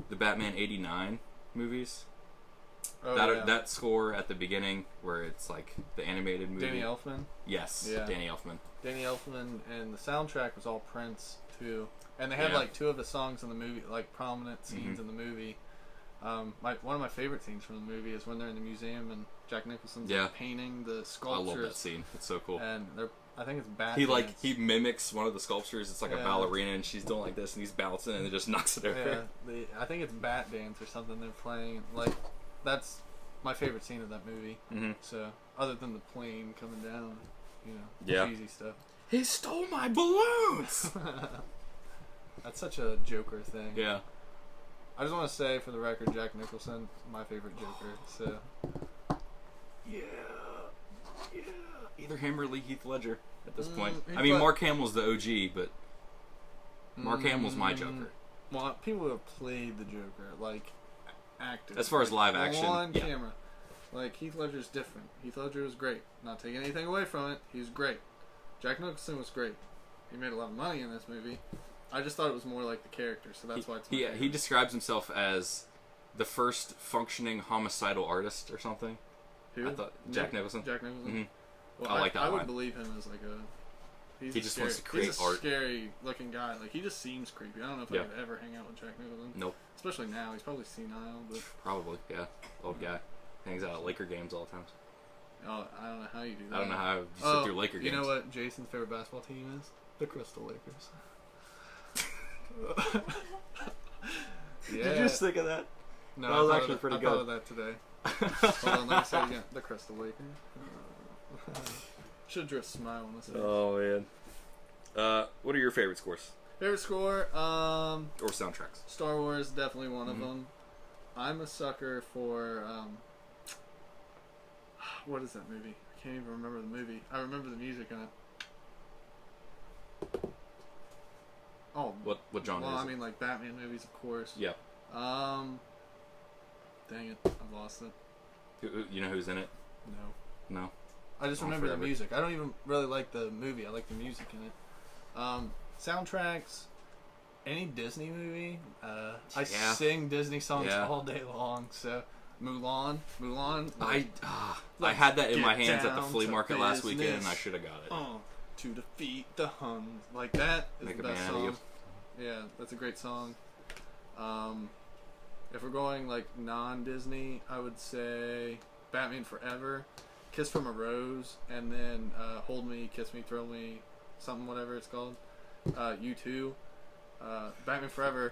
Batman '89 movies. Oh, That score at the beginning where it's like the animated movie. Danny Elfman. Yes, Yeah. Danny Elfman. Danny Elfman, and the soundtrack was all Prince too. And they had like two of the songs in the movie, like prominent scenes in the movie. One of my favorite scenes from the movie is when they're in the museum and Jack Nicholson's like, painting the sculptures. I love that scene. It's so cool. And I think it's bad. He mimics one of the sculptures. It's like a ballerina, and she's doing like this, and he's bouncing, and it just knocks it over. Yeah, I think it's Bat Dance or something they're playing. Like, that's my favorite scene of that movie. Mm-hmm. So, other than the plane coming down, cheesy stuff. He stole my balloons. That's such a Joker thing. Yeah. I just want to say, for the record, Jack Nicholson, my favorite Joker. So, yeah. Either him or Heath Ledger at this point. Heath I mean, Mark Hamill's the OG, but Mark Hamill's my Joker. Well, people who have played the Joker, like, acted. As far as live action, on camera. Like, Heath Ledger's different. Heath Ledger was great. Not taking anything away from it. He was great. Jack Nicholson was great. He made a lot of money in this movie. I just thought it was more like the character, so that's why it's my favorite. He describes himself as the first functioning homicidal artist or something. Who? I thought Jack Nicholson. Jack Nicholson? Mm-hmm. Well, I like that I line. would believe him as like a... He just wants to create he's a art. scary looking guy. Like, he just seems creepy. I don't know if I could ever hang out with Jack Nicholson. Nope. Especially now. He's probably senile, but... Probably, yeah. Old guy. Hangs out at Laker games all the time. Oh, I don't know how you do that. I don't know how you sit through Laker games. You know what Jason's favorite basketball team is? The Crystal Lakers. Yeah. Did you just think of that? No, that was actually pretty good. I thought of that today. Hold on, let me say it again. The Crystal Lakers. Should have drew a smile on this face. Oh, man. What are your favorite scores? Favorite score? Or soundtracks? Star Wars, definitely one of them. I'm a sucker for... what is that movie? I can't even remember the movie. I remember the music in it. Oh, what genre is it? I mean, like Batman movies, of course. Yeah. Dang it, I've lost it. You know who's in it? No. I just remember the music. I don't even really like the movie. I like the music in it. Soundtracks, any Disney movie. I sing Disney songs all day long. So Mulan. Like, I had that in my hands at the flea market last weekend, and I should have got it. To defeat the Huns, like that is Make the a best man out of song. Yeah, that's a great song. If we're going like non-Disney, I would say Batman Forever, Kiss from a Rose, and then Hold Me, Kiss Me, Thrill Me, something, whatever it's called. U2, Batman Forever.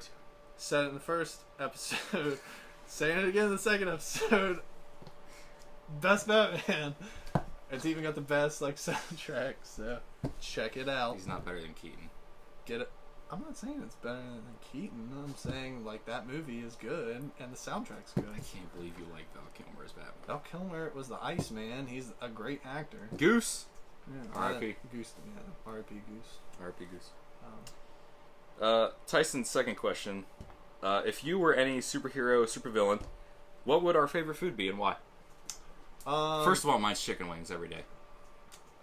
Said it in the first episode, saying it again in the second episode. Best Batman. It's even got the best like soundtrack, so check it out. He's not better than Keaton. Get it? I'm not saying it's better than Keaton. I'm saying like that movie is good and the soundtrack's good. I can't believe you like Val Kilmer as Batman. Val Kilmer was the Iceman. He's a great actor. Goose. Yeah, R.I.P. Goose. Yeah, R.I.P. Goose. R.I.P. Goose. Tyson's second question: if you were any superhero, supervillain, what would our favorite food be and why? First of all, mine's chicken wings every day.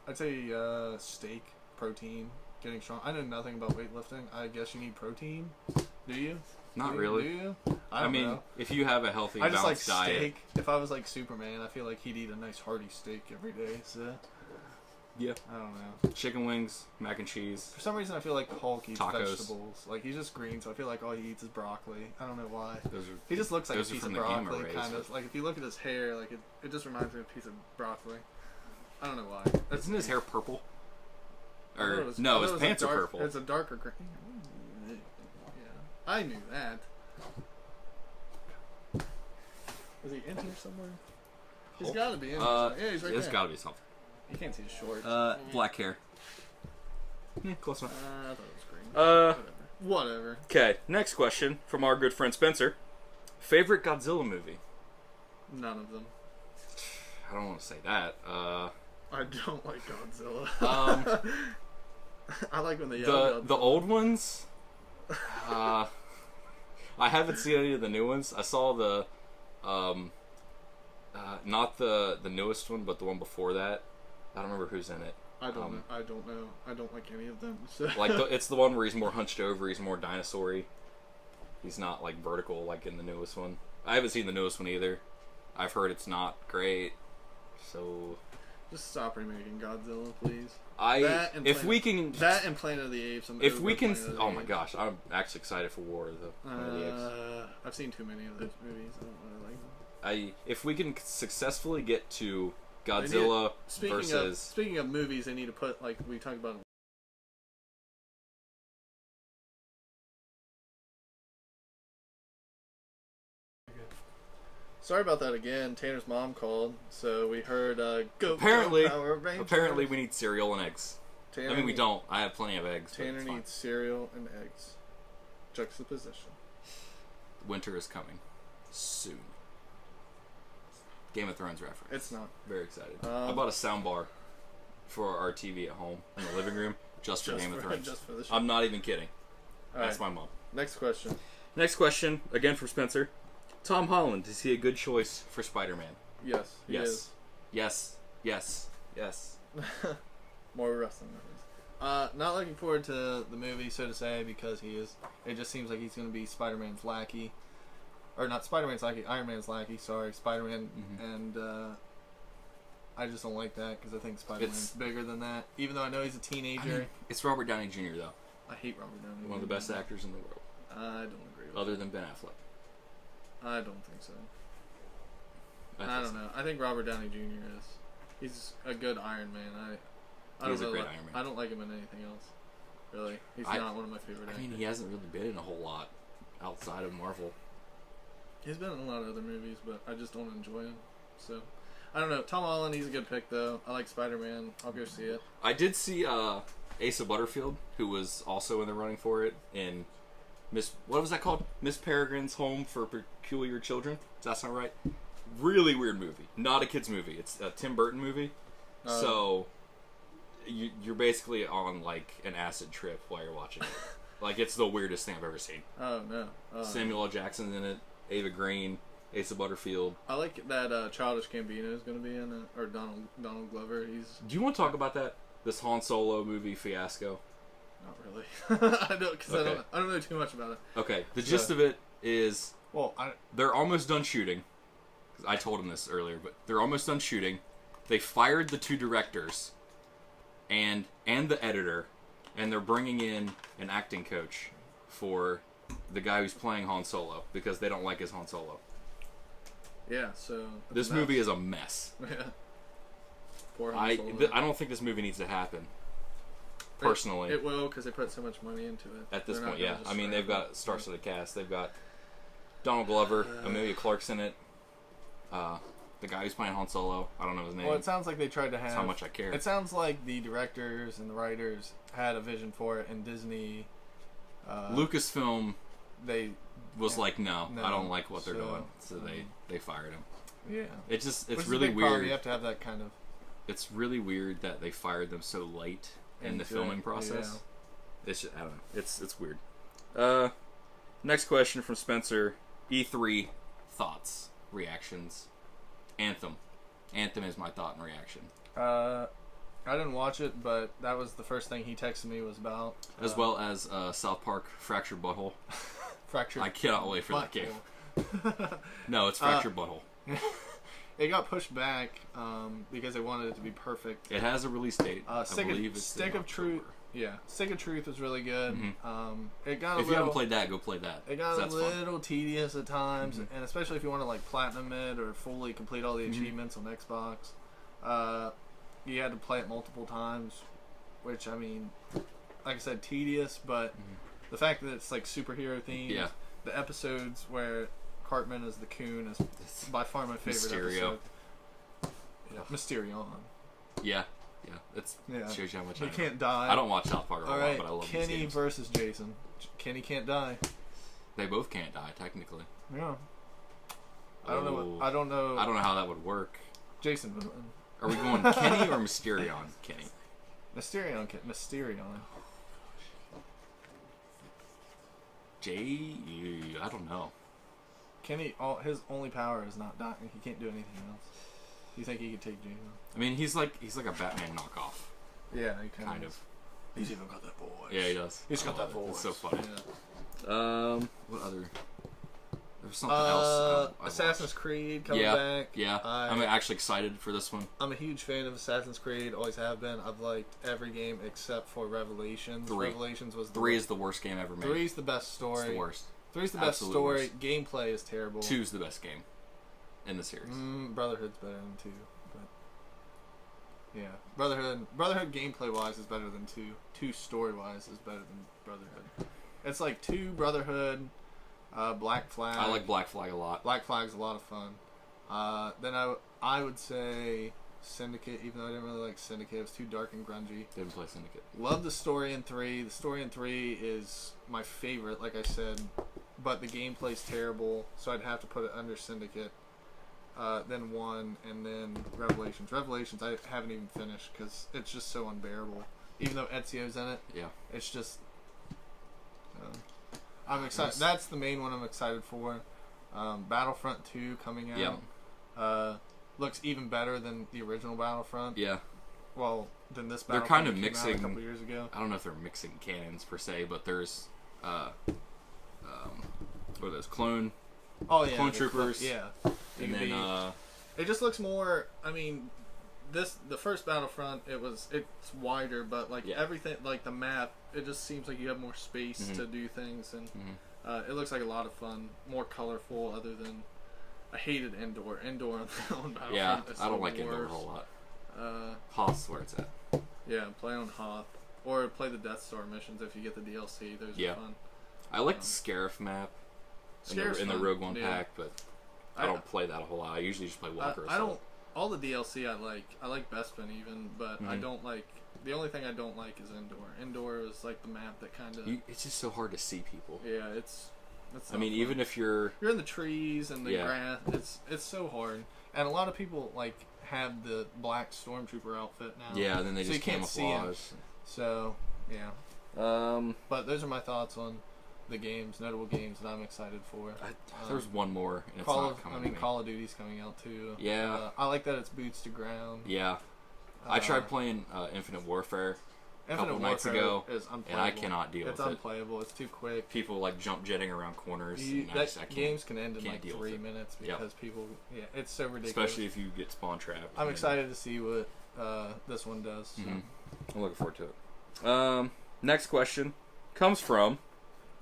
I'd say steak, protein, getting strong. I know nothing about weightlifting. I guess you need protein. Do you? Not really. Do you? I mean, know. if you have a healthy, I just like balanced diet. steak. If I was like Superman, I feel like he'd eat a nice hearty steak every day. So Yeah. I don't know. Chicken wings, mac and cheese. For some reason, I feel like the Hulk eats Tacos. vegetables. Like, he's just green, so I feel like all he eats is broccoli. I don't know why. Those are, He just looks like a those are piece from of the gamma broccoli, rays. kind of. Like, if you look at his hair, like, it just reminds me of a piece of broccoli. I don't know why. Isn't his hair purple? I thought Or it was- no, I his thought it was pants a are dark- purple. It's a darker green. Yeah, I knew that. Is he in here somewhere? He's got to be in here. Yeah, he's right There's there. got to be something. You can't see his shorts. Black hair. Yeah, close enough. I thought it was green. Whatever. Okay, next question from our good friend Spencer. Favorite Godzilla movie? None of them. I don't want to say that. I don't like Godzilla. I like when they yell The old ones. I haven't seen any of the new ones. I saw the, not the newest one, but the one before that. I don't remember who's in it. I don't know. I don't like any of them. So. Like it's the one where he's more hunched over. He's more dinosaur-y. He's not like vertical like in the newest one. I haven't seen the newest one either. I've heard it's not great. So just stop remaking Godzilla, please. If we can, that and Planet of the Apes. If we can, oh my gosh, I'm actually excited for War of the Planet of the Apes. I've seen too many of those movies. I don't really like them. If we can successfully get to Godzilla versus. Speaking of movies, they need to put, like we talked about. Sorry about that again. Tanner's mom called, so we heard go Power Rangers. Apparently we need cereal and eggs. Tanner I mean, we don't. I have plenty of eggs. Tanner needs cereal and eggs. Juxtaposition. Winter is coming soon. Game of Thrones reference. It's not. Very excited. I bought a sound bar for our TV at home in the living room just for Game of Thrones. Just for the show. I'm not even kidding. That's right. my mom. Next question. Next question, again from Spencer. Tom Holland, is he a good choice for Spider-Man? Yes. He is. Yes. Yes. Yes. More wrestling movies. Not looking forward to the movie, so to say, because he is. It just seems like he's going to be Spider-Man's lackey. Or not Spider-Man's lackey, Iron Man's lackey, sorry. Spider-Man, and I just don't like that, because I think Spider-Man's bigger than that. Even though I know he's a teenager. I mean, it's Robert Downey Jr., though. I hate Robert Downey Jr. One of the best actors in the world. I don't agree with Other than Ben Affleck. I don't think so. I don't know. I think Robert Downey Jr. is. He's a good Iron Man. He's a great Iron Man. I don't like him in anything else. Really. He's not one of my favorite actors. I mean, he hasn't really been in a whole lot outside of Marvel. He's been in a lot of other movies, but I just don't enjoy him. So, I don't know. Tom Holland, he's a good pick, though. I like Spider-Man. I'll go see it. I did see Asa Butterfield, who was also in the running for it, in what was that called? Miss Peregrine's Home for Peculiar Children. Does that sound right? Really weird movie. Not a kid's movie. It's a Tim Burton movie. So you're basically on like an acid trip while you're watching it. Like it's the weirdest thing I've ever seen. Oh no. Samuel L. Jackson's in it. Ava Green. Asa Butterfield. I like that Childish Gambino is going to be in it, or Donald Glover. Do you want to talk about that? This Han Solo movie fiasco. Not really. I don't, because I don't know too much about it. Okay, the gist of it is, they're almost done shooting. I told him this earlier, but they're almost done shooting. They fired the 2 directors and the editor, and they're bringing in an acting coach for the guy who's playing Han Solo because they don't like his Han Solo. Yeah, so this movie is a mess. Yeah. Poor Han Solo. I don't think this movie needs to happen. Personally, it will because they put so much money into it. At this point, yeah. I mean, they've got star-studded cast. They've got Donald Glover, Emilia Clarke's in it. The guy who's playing Han Solo, I don't know his name. Well, it sounds like they tried to have. That's how much I care. It sounds like the directors and the writers had a vision for it, and Disney. Lucasfilm. Was like, no, I don't like what they're doing, so they fired him. Yeah. It's really weird. Problem. You have to have that kind of. It's really weird that they fired them so late in the filming process. Yeah. I don't know. It's weird. Next question from Spencer. E3 thoughts, reactions. Anthem is my thought and reaction. I didn't watch it, but that was the first thing he texted me was about. As well as South Park Fractured Butthole. Fractured. I cannot wait for that game. No, it's Fractured Butthole. It got pushed back because they wanted it to be perfect. It has a release date. I believe it's Stick of Truth. Yeah, Stick of Truth was really good. It got if you haven't played that, go play that. It got a little tedious at times, and especially if you want to like platinum it or fully complete all the achievements on Xbox. You had to play it multiple times, which I mean, like I said, tedious. But the fact that it's like superhero themed, the episodes where Cartman as the Coon is by far my favorite episode. Yeah, Mysterion. Yeah, it shows you how much he can't die. I don't watch South Park a lot, but I love Kenny these games. versus Jason. Kenny can't die. They both can't die technically. Yeah. I don't know. I don't know how that would work. Jason would win. Are we going Kenny or Mysterion? Kenny. Mysterion. I don't know. Kenny, his only power is not dying. He can't do anything else. You think he could take Jason? I mean, he's like a Batman knockoff. Yeah, he kind of. He's even got that voice. Yeah, he does. He's got that voice. It's so funny. Yeah. What other? There was something else. Assassin's Creed coming back. Yeah, I'm actually excited for this one. I'm a huge fan of Assassin's Creed. Always have been. I've liked every game except for Revelations. 3. Revelations was 3 is the worst game ever made. 3 is the best story. It's the worst. 3 is the best story. Worst. Gameplay is terrible. 2 is the best game in the series. Brotherhood's better than 2. But yeah, Brotherhood gameplay wise is better than 2. 2 story wise is better than Brotherhood. It's like 2 Brotherhood, Black Flag. I like Black Flag a lot. Black Flag's a lot of fun. Then I would say Syndicate, even though I didn't really like Syndicate. It was too dark and grungy. Didn't play Syndicate. Love the story in 3. The story in 3 is my favorite, like I said, but the gameplay's terrible, so I'd have to put it under Syndicate. Then 1, and then Revelations. Revelations I haven't even finished because it's just so unbearable. Even though Ezio's in it, it's just. I'm excited. That's the main one I'm excited for. Battlefront 2 coming out. Looks even better than the original Battlefront. Yeah. Well, than this They're Battlefront kind of mixing. A couple years ago. I don't know if they're mixing cannons per se, but there's what are those clone troopers? And then it just looks more. I mean, the first Battlefront it's wider, but like everything, like the map, it just seems like you have more space to do things, and it looks like a lot of fun, more colorful. Other than I hated Endor on Battlefront. Yeah, I don't like Endor a whole lot. Hoth's where it's at. Yeah, play on Hoth. Or play the Death Star missions if you get the DLC. Those are fun. I like the Scarif map in the Rogue One pack, but I don't play that a whole lot. I usually just play Walker. I don't. All the DLC I like. I like Bespin even, but I don't like. The only thing I don't like is Endor. Endor is like the map that kind of. It's just so hard to see people. Yeah, it's. I mean, even if you're in the trees and the grass, it's so hard. And a lot of people like have the black stormtrooper outfit now. Yeah, and then they just camouflage. So yeah. But those are my thoughts on the games, notable games that I'm excited for. There's one more, and it's not coming. Call of Duty's coming out too. Yeah. I like that it's boots to ground. Yeah. I tried playing Infinite Warfare a couple nights ago, and I cannot deal with it. It's unplayable. It's too quick. People like jump jetting around corners. Games can end in like 3 minutes because people. Yeah, it's so ridiculous. Especially if you get spawn trapped. I'm excited to see what this one does. So. I'm looking forward to it. Next question comes from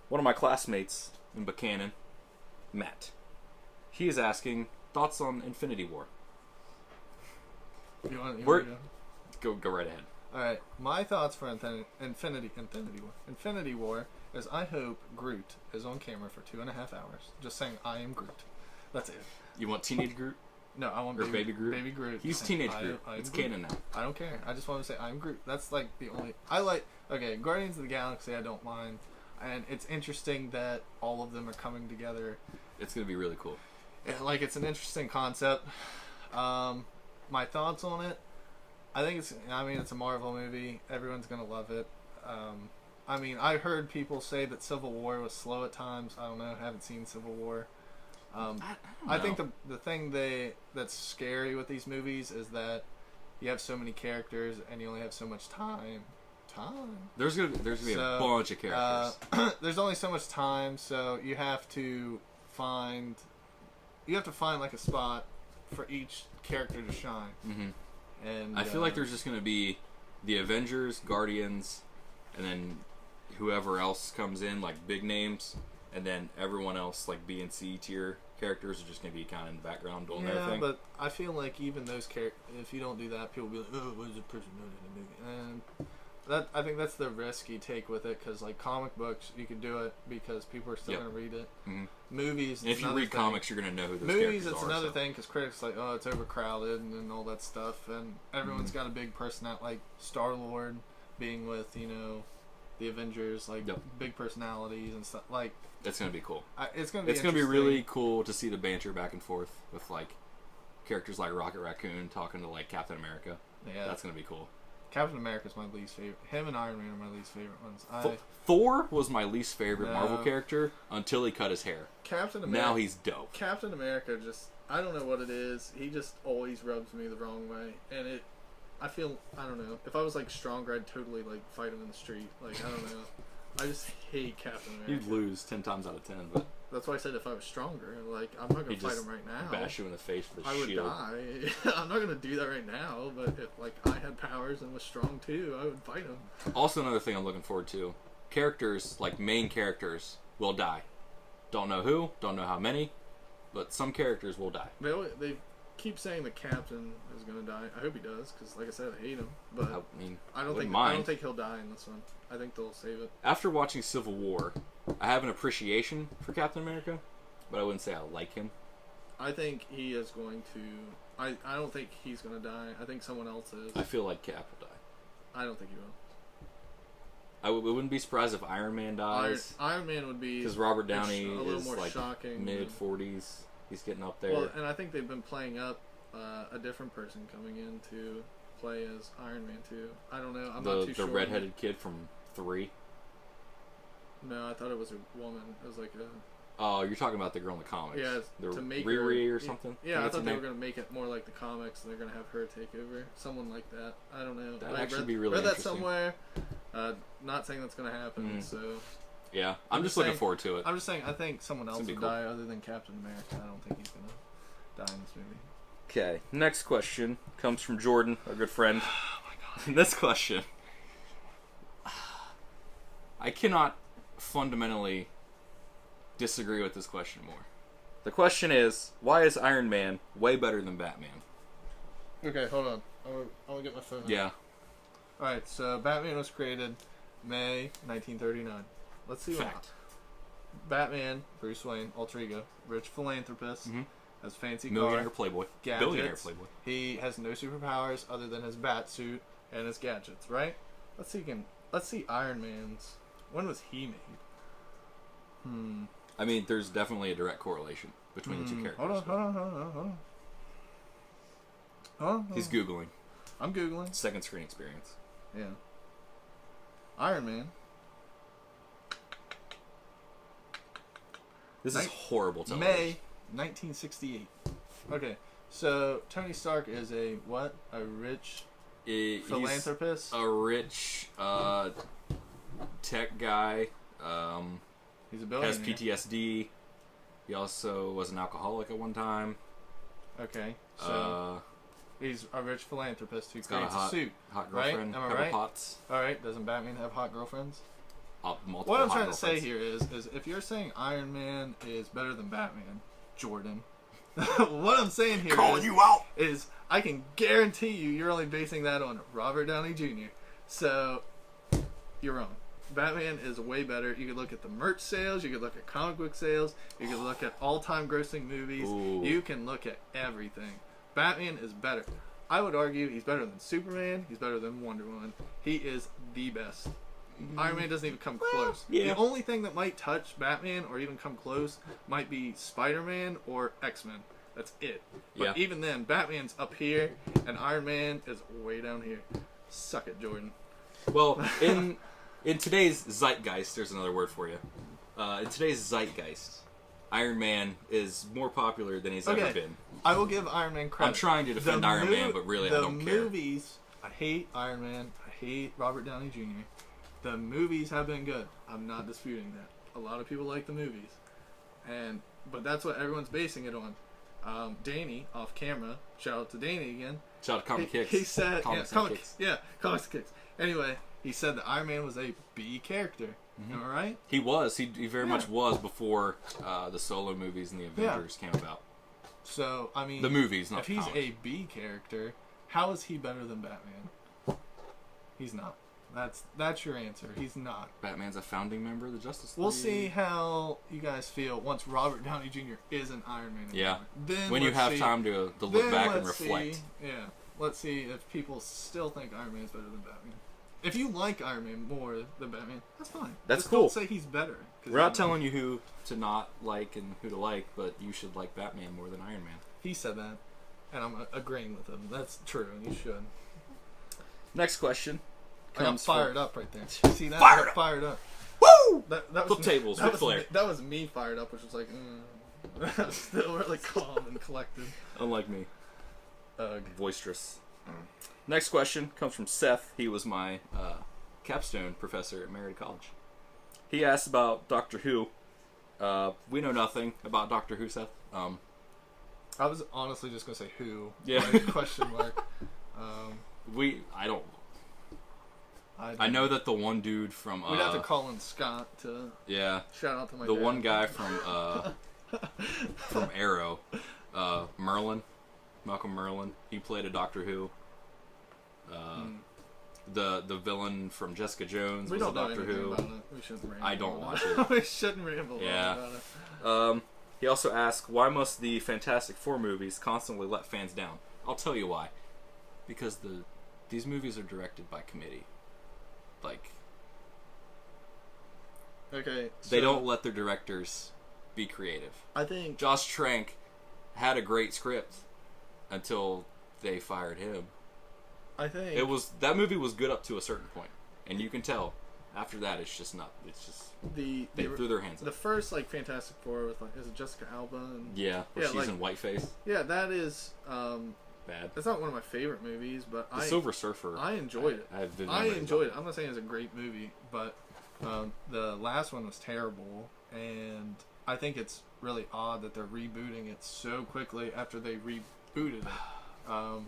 one of my classmates in Buchanan, Matt. He is asking thoughts on Infinity War. You want to go right ahead. All right, my thoughts for Infinity War is I hope Groot is on camera for 2.5 hours, just saying I am Groot. That's it. You want Teenage Groot? No, I want Baby Groot. Baby Groot. He's Teenage Groot. It's canon now. I don't care. I just want to say I'm Groot. That's like the only. Okay, Guardians of the Galaxy I don't mind, and it's interesting that all of them are coming together. It's gonna be really cool. Like it's an interesting concept. My thoughts on it. I think it's a Marvel movie. Everyone's gonna love it. I heard people say that Civil War was slow at times. I don't know. I haven't seen Civil War. I think the thing that's scary with these movies is that you have so many characters and you only have so much time. There's gonna be a bunch of characters. There's only so much time, so you have to find like a spot for each character to shine. Mm-hmm. And I feel like there's just going to be the Avengers, Guardians, and then whoever else comes in, like big names, and then everyone else, like B and C tier characters, are just going to be kind of in the background doing their thing. But I feel like even those characters, if you don't do that, people will be like, oh, what is a person doing in the movie? And I think that's the risk you take with it, because like comic books, you can do it because people are still going to read it. Mm-hmm. Movies, and if you read comics, you're going to know who those movies, characters are. Movies, it's another thing, because critics like, oh, it's overcrowded and all that stuff, and everyone's got a big personality, like Star-Lord being with, you know, the Avengers, like big personalities and stuff. Like, it's going to be cool. It's going to be really cool to see the banter back and forth with like characters like Rocket Raccoon talking to like Captain America. Yeah, that's going to be cool. Captain America's my least favorite. Him and Iron Man are my least favorite ones. Thor was my least favorite Marvel character until he cut his hair. Captain America. Now he's dope. Captain America just, I don't know what it is. He just always rubs me the wrong way, and I don't know. If I was like stronger, I'd totally like fight him in the street. Like, I don't know. I just hate Captain America. You'd lose 10 times out of 10, but that's why I said if I was stronger. Like, I'm not gonna fight him right now. Bash you in the face with a shield. I would die. I'm not gonna do that right now. But if like I had powers and was strong too, I would fight him. Also, another thing I'm looking forward to: characters, like main characters, will die. Don't know who, don't know how many, but some characters will die. They keep saying the captain is gonna die. I hope he does, because like I said, I hate him. But I don't think he'll die in this one. I think they'll save it. After watching Civil War, I have an appreciation for Captain America, but I wouldn't say I like him. I think he is going to. I don't think he's going to die. I think someone else is. I feel like Cap will die. I don't think he will. I wouldn't be surprised if Iron Man dies. Iron Man would be, because Robert Downey a little is more like shocking. mid-40s. He's getting up there. Well, and I think they've been playing up a different person coming in to play as Iron Man too. I don't know. I'm not too sure. The redheaded kid from 3. No, I thought it was a woman. It was like a. Oh, you're talking about the girl in the comics. Yeah, the to make Riri or something. Yeah, I thought they were going to make it more like the comics, and they're going to have her take over. Someone like that. I don't know. That'd actually be really interesting. Read that somewhere. Not saying that's going to happen. So. Yeah, I'm just looking forward to it. I'm just saying, I think someone else will die other than Captain America. I don't think he's going to die in this movie. Okay, next question comes from Jordan, our good friend. Oh my god. This question, I cannot fundamentally disagree with this question more. The question is, why is Iron Man way better than Batman? Okay, hold on. I'll get my phone. Yeah. Alright, so Batman was created May 1939. Let's see Fact. Batman, Bruce Wayne, alter ego, rich philanthropist, has fancy millionaire playboy, gadgets. Billionaire playboy. He has no superpowers other than his bat suit and his gadgets, right? Let's see Iron Man's. When was he made? I mean, there's definitely a direct correlation between the two characters. Hold on. He's Googling. I'm Googling. Second screen experience. Yeah. Iron Man. This is horrible television. May 1968. Okay, so Tony Stark is a what? A rich philanthropist? He's a rich tech guy. He's a billionaire. Has PTSD. He also was an alcoholic at one time. Okay, so he's a rich philanthropist who creates a suit. Hot girlfriend. Right? Am I right? Potts. All right. Doesn't Batman have hot girlfriends? Multiple what I'm trying to say here is if you're saying Iron Man is better than Batman, Jordan, what I'm saying here is I can guarantee you're only basing that on Robert Downey Jr. So you're wrong. Batman is way better. You could look at the merch sales. You could look at comic book sales. You could look at all-time grossing movies. Ooh. You can look at everything. Batman is better. I would argue he's better than Superman. He's better than Wonder Woman. He is the best. Iron Man doesn't even come close. Yeah. The only thing that might touch Batman or even come close might be Spider-Man or X-Men. That's it. But even then, Batman's up here and Iron Man is way down here. Suck it, Jordan. Well, in today's zeitgeist, there's another word for you. In today's zeitgeist, Iron Man is more popular than he's ever been. I will give Iron Man credit. I'm trying to defend Iron Man, but really I don't care. The movies, I hate Iron Man. I hate Robert Downey Jr. The movies have been good. I'm not disputing that. A lot of people like the movies. But that's what everyone's basing it on. Danny off camera. Shout out to Danny again. Shout out to Comics&kicks. He said, Comics&kicks. Comics&kicks. Anyway, he said that Iron Man was a B character. All right. He was. He very much was before the solo movies and the Avengers came about. So I mean, the movies, not if he's comics. a B character, how is he better than Batman? He's not. That's your answer. He's not. Batman's a founding member of the Justice League. We'll see how you guys feel once Robert Downey Jr. is an Iron Man. Yeah. Then when you have time to look back and reflect. Let's see if people still think Iron Man's better than Batman. If you like Iron Man more than Batman, that's fine. That's Just cool. Don't say he's better. We're not telling you who to not like and who to like, but you should like Batman more than Iron Man. He said that, and I'm agreeing with him. That's true, and you should. Next question. I got fired up right there. See that? Fired up. Woo! That was Flip tables. Ric Flair. That was me fired up, which was like, still really calm and collected. Unlike me. Ugh. Boisterous. Next question comes from Seth. He was my capstone professor at Merritt College. He asked about Doctor Who. We know nothing about Doctor Who, Seth. I was honestly just gonna say who. Yeah. Like, question mark. I don't. I know that the one dude from we'd have to call in Scott to shout out to my the dad. one guy from from Arrow, Malcolm Merlin. He played a Doctor Who. The villain from Jessica Jones was a Doctor Who. About it. We shouldn't ramble. I don't watch it. We shouldn't ramble about it. He also asked, why must the Fantastic Four movies constantly let fans down? I'll tell you why. Because these movies are directed by committee. Okay, they don't let their directors be creative. I think Josh Trank had a great script until they fired him. I think that movie was good up to a certain point, and you can tell after that it's just not. It's just they threw their hands up. The first Fantastic Four with is it Jessica Alba and she's in whiteface. Yeah, that is bad. It's not one of my favorite movies, but the Silver Surfer. I enjoyed it. I enjoyed it. I'm not saying it's a great movie, but the last one was terrible, and I think it's really odd that they're rebooting it so quickly after they rebooted it.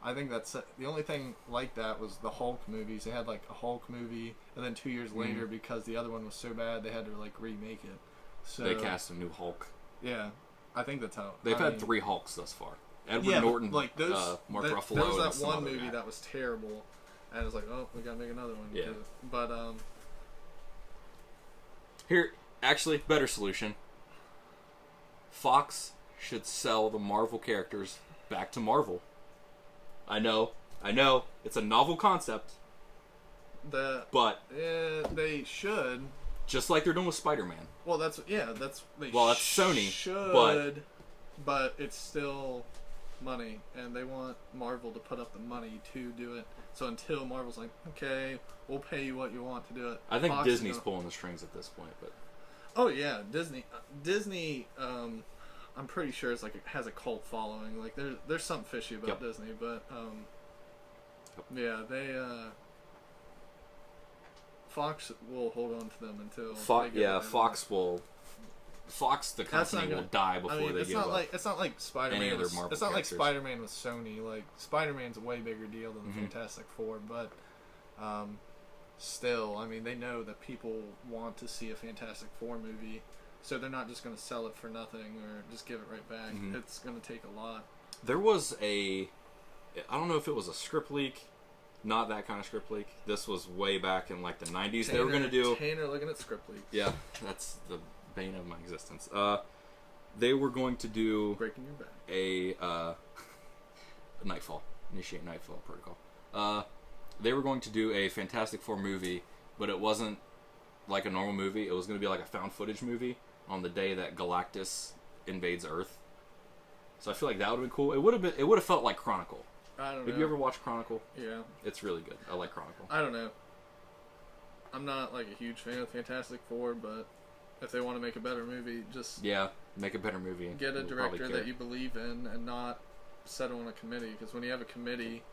I think that's the only thing like that was the Hulk movies. They had a Hulk movie, and then 2 years later, because the other one was so bad, they had to remake it. So they cast a new Hulk. Yeah, I think that's how they've had 3 Hulks thus far. Edward Norton, Mark Ruffalo. There was that and one movie that was terrible, and it was like, oh, we gotta make another one. Yeah. But here, actually, better solution. Fox should sell the Marvel characters back to Marvel. I know, it's a novel concept. But they should, just like they're doing with Spider-Man. Well, that's Sony, but it's still money, and they want Marvel to put up the money to do it. So until Marvel's like, okay, we'll pay you what you want to do it. I think Fox Disney's pulling the strings at this point, but Disney. I'm pretty sure it's it has a cult following. There's something fishy about Disney, but they Fox will hold on to them until Fox the company will die before they give up. It's not like Spider-Man. It's not like Spider-Man with Sony. Spider-Man's a way bigger deal than the Fantastic Four, but still, they know that people want to see a Fantastic Four movie. So they're not just going to sell it for nothing or just give it right back. It's going to take a lot. There was I don't know if it was a script leak, not that kind of script leak. This was way back in the 90s. They were going to do... Tanner looking at script leaks. Yeah, that's the bane of my existence. They were going to do... Breaking your back. A Nightfall. Initiate Nightfall protocol. They were going to do a Fantastic Four movie, but it wasn't like a normal movie. It was going to be like a found footage movie on the day that Galactus invades Earth. So I feel like that would have been cool. It would have felt like Chronicle. I don't know. Have you ever watched Chronicle? Yeah. It's really good. I like Chronicle. I don't know. I'm not a huge fan of Fantastic Four, but if they want to make a better movie, just make a better movie. Get a director that you believe in and not settle on a committee. Because when you have a committee,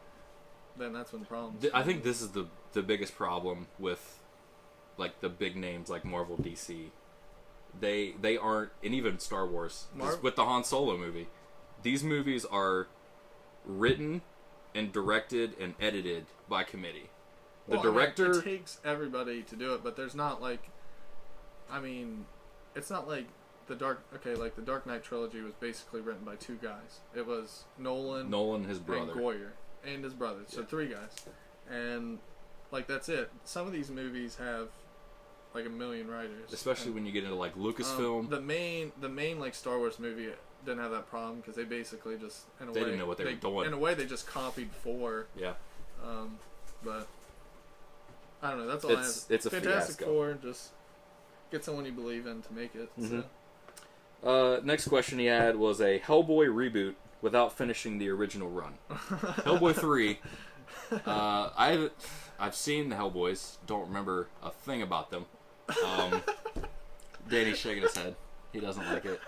then that's when the problems. I think this is the biggest problem with the big names like Marvel, DC. They aren't, and even Star Wars Marv? with the Han Solo movie. These movies are written and directed and edited by committee. The director, it takes everybody to do it, but there's not like, I mean, it's not like the Dark Knight trilogy was basically written by two guys. It was Nolan, his brother, and Goyer, and his brother. So three guys, and like that's it. Some of these movies have like a million writers, especially when you get into like Lucasfilm. The main like Star Wars movie didn't have that problem because they basically just in a they way didn't know what they were doing. In a way, they just copied 4. Yeah. But I don't know. That's all. It's a Fantastic fiasco. 4. Just get someone you believe in to make it. Mm-hmm. So. Next question he had was a Hellboy reboot without finishing the original run. Hellboy 3. I've seen the Hellboys. Don't remember a thing about them. Danny's shaking his head. He doesn't like it.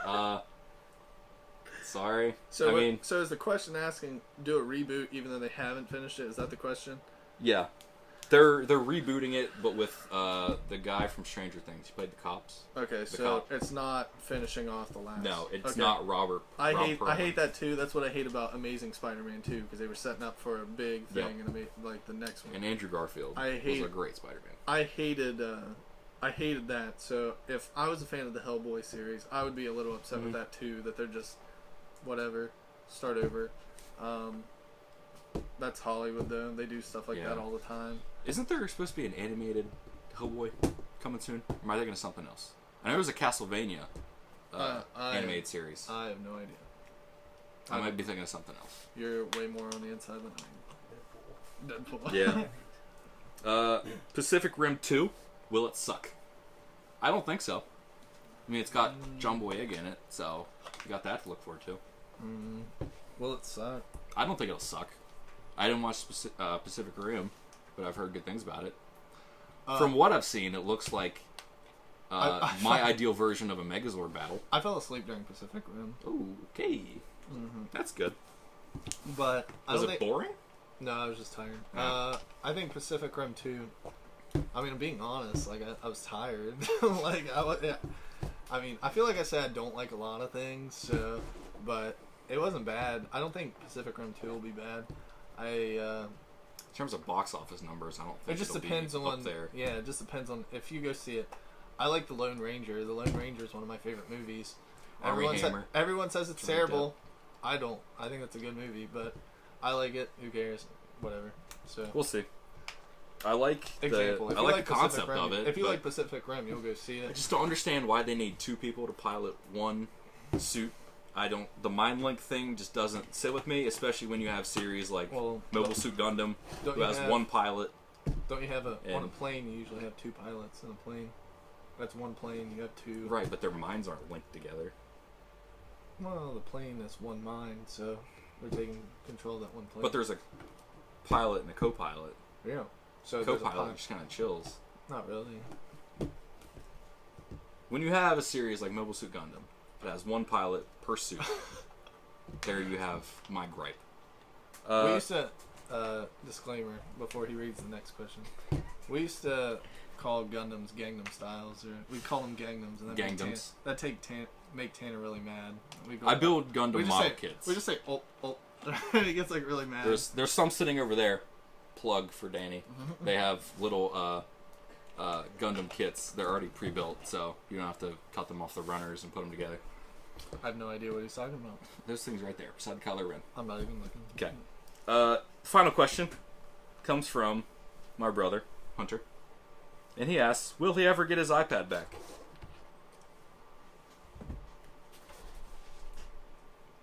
Sorry. So is the question asking do a reboot even though they haven't finished it? Is that the question? Yeah. They're rebooting it, but with the guy from Stranger Things. He played the cops. Okay, so it's not finishing off the last. No, it's not Robert. I hate that too. That's what I hate about Amazing Spider-Man 2 because they were setting up for a big thing and like the next one. And Andrew Garfield was a great Spider-Man. I hated that. So if I was a fan of the Hellboy series, I would be a little upset with that too. That they're just whatever, start over. That's Hollywood though. They do stuff like that all the time. Isn't there supposed to be an animated Hellboy coming soon? Or am I thinking of something else? I know there was a Castlevania animated series. I have no idea. I might be thinking of something else. You're way more on the inside than I am. Deadpool. Yeah. Pacific Rim 2, will it suck? I don't think so. I mean, it's got John Boyega in it, so you got that to look forward to. Will it suck? I don't think it'll suck. I didn't watch Pacific Rim, but I've heard good things about it. From what I've seen, it looks like my ideal version of a Megazord battle. I fell asleep during Pacific Rim. Ooh, okay. That's good. But was it boring? No, I was just tired. Yeah. I think Pacific Rim 2. I mean, I'm being honest. Like I was tired. I mean, I feel like I said I don't like a lot of things. So, but it wasn't bad. I don't think Pacific Rim 2 will be bad. In terms of box office numbers, I don't think it just depends on up there. Yeah, it just depends on if you go see it. I like The Lone Ranger. The Lone Ranger is one of my favorite movies. Everyone says it's terrible. I don't. I think it's a good movie, but I like it. Who cares? Whatever. So we'll see. I like the concept of it. If you like Pacific Rim, you'll go see it. I just don't understand why they need 2 people to pilot one suit. The mind link thing just doesn't sit with me, especially when you have series like Mobile Suit Gundam, who has one pilot. Don't you have on a plane? You usually have 2 pilots in a plane. That's one plane. You have 2. Right, but their minds aren't linked together. Well, the plane is one mind, so they're taking control of that one plane. But there's a pilot and a co-pilot. Yeah. So co-pilot just kind of chills. Not really. When you have a series like Mobile Suit Gundam that has one pilot per suit, there you have my gripe. We used to disclaimer before he reads the next question. We used to call Gundams Gangnam Styles, or we call them Gangnams, and make Tanner really mad. I build Gundam model kits. We just say he gets like really mad. There's some sitting over there. Plug for Danny. They have little Gundam kits. They're already pre-built, so you don't have to cut them off the runners and put them together. I have no idea what he's talking about. Those things right there beside the Kylo Ren. I'm not even looking. Okay. Final question comes from my brother Hunter, and he asks, "Will he ever get his iPad back?"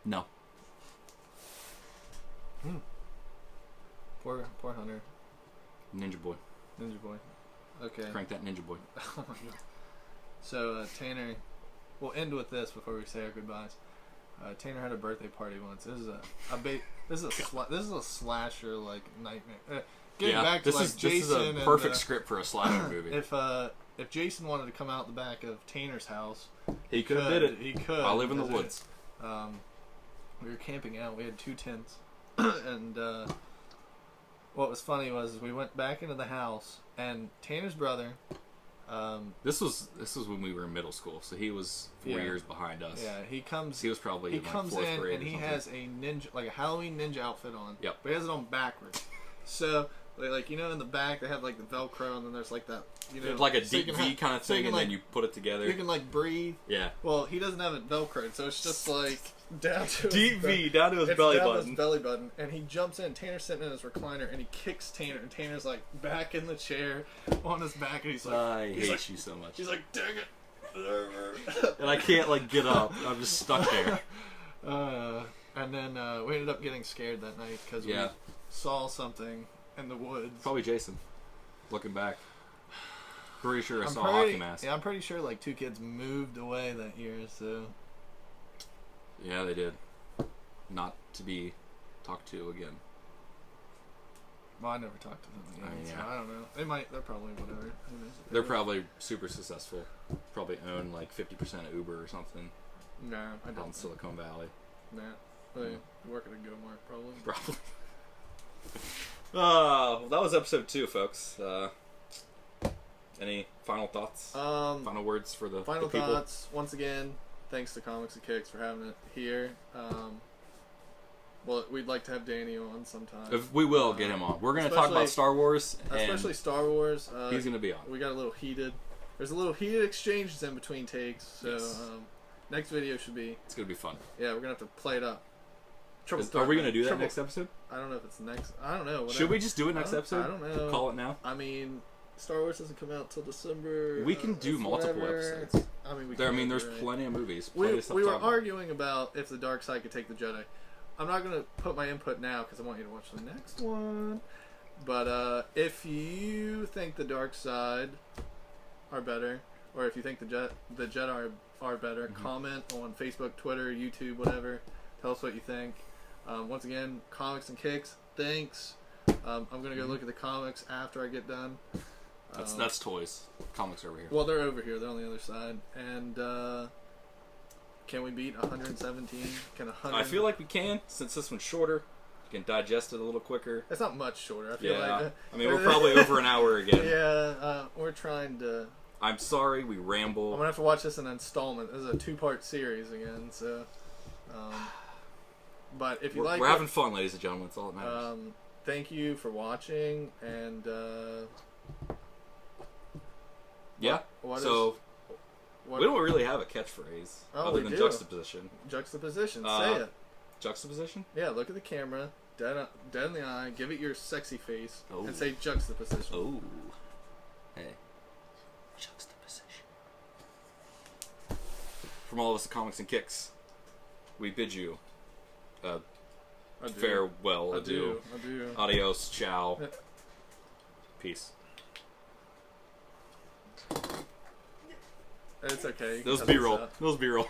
No. Poor Hunter. Ninja Boy. Okay. Crank that Ninja Boy. Oh my god. So Tanner, we'll end with this before we say our goodbyes. Tanner had a birthday party once. This is a slasher like nightmare. Getting back to this is a perfect script for a slasher movie. If Jason wanted to come out the back of Tanner's house, he could have did it. He could. I live in the woods. We were camping out. We had 2 tents, and what was funny was we went back into the house, and Tanner's brother This was when we were in middle school, so he was 4 years behind us. Yeah, he was probably he in, like, comes fourth in grade and or he something. has a ninja, like a Halloween ninja outfit on. Yep. But he has it on backwards. So like in the back they have like the Velcro, and then there's like that It's like a so you deep can V have- kind of so you thing, can, and like, then you put it together. you can like breathe. Yeah. Well, he doesn't have it Velcroed, so it's just like down to Deep V down to his it's belly down to button. his belly button, and he jumps in. Tanner's sitting in his recliner, and he kicks Tanner, and Tanner's like back in the chair on his back, and he's like, I hate you so much. He's like, dang it. And I can't like get up. I'm just stuck there. And then we ended up getting scared that night because we saw something in the woods. Probably Jason. Looking back, pretty sure I saw a pretty, hockey mask. Yeah, I'm pretty sure like 2 kids moved away that year. So Yeah, they did. Not to be talked to again. well, I never talked to them again. I mean, So yeah. I don't know. They might. They're probably whatever. Who knows? They're probably super successful. Probably own like 50% of Uber or something Nah, I out in don't. Silicon Valley. Nah, they work at a Go-Mart probably. Probably. Well, that was episode 2, folks. Any final thoughts? Final words for the Final people? thoughts. Once again, thanks to Comics and Kicks for having it here. Well, we'd like to have Danny on sometime. If we will get him on. We're going to talk about Star Wars. Especially Star Wars. He's going to be on. We got a little heated. There's a little heated exchanges in between takes. So Yes. next video should be. It's going to be fun. Yeah, we're going to have to play it up. Are we going to do that next episode? I don't know if it's next. I don't know. Whatever. Should we just do it next episode? I don't know. Call it now? I mean, Star Wars doesn't come out till December. We can do it's multiple whatever. episodes. I mean, There's right? plenty of movies. Plenty We of stuff were to talk about. arguing about if the dark side could take the Jedi. I'm not going to put my input now because I want you to watch the next one. But if you think the dark side are better, or if you think the Jedi are better, comment on Facebook, Twitter, YouTube, whatever. Tell us what you think. Once again, Comics and Kicks. Thanks. I'm going to go look at the comics after I get done. That's toys. Comics are over here. Well, they're over here. They're on the other side. And can we beat 117? Can 100? I feel like we can, since this one's shorter. You can digest it a little quicker. It's not much shorter. I feel like. I mean, we're probably over an hour again. Yeah, we're trying to. I'm sorry, we I'm ramble. gonna have to watch this in installment. This is a 2-part series again. So, but if you like, We're having fun, ladies and gentlemen. That's all that matters. thank you for watching. And Yeah. what So what, we don't really have a catchphrase Oh, other we than do. juxtaposition. juxtaposition. Say it. Juxtaposition? Yeah, look at the camera, dead in the eye. Give it your sexy face, Oh. and say juxtaposition. Oh. Hey. Juxtaposition. From all of us at Comics and Kicks, we bid you I do. farewell, I adieu, do. adios, ciao, peace. It's okay. you can Those cut this B-roll. out. Those B-roll.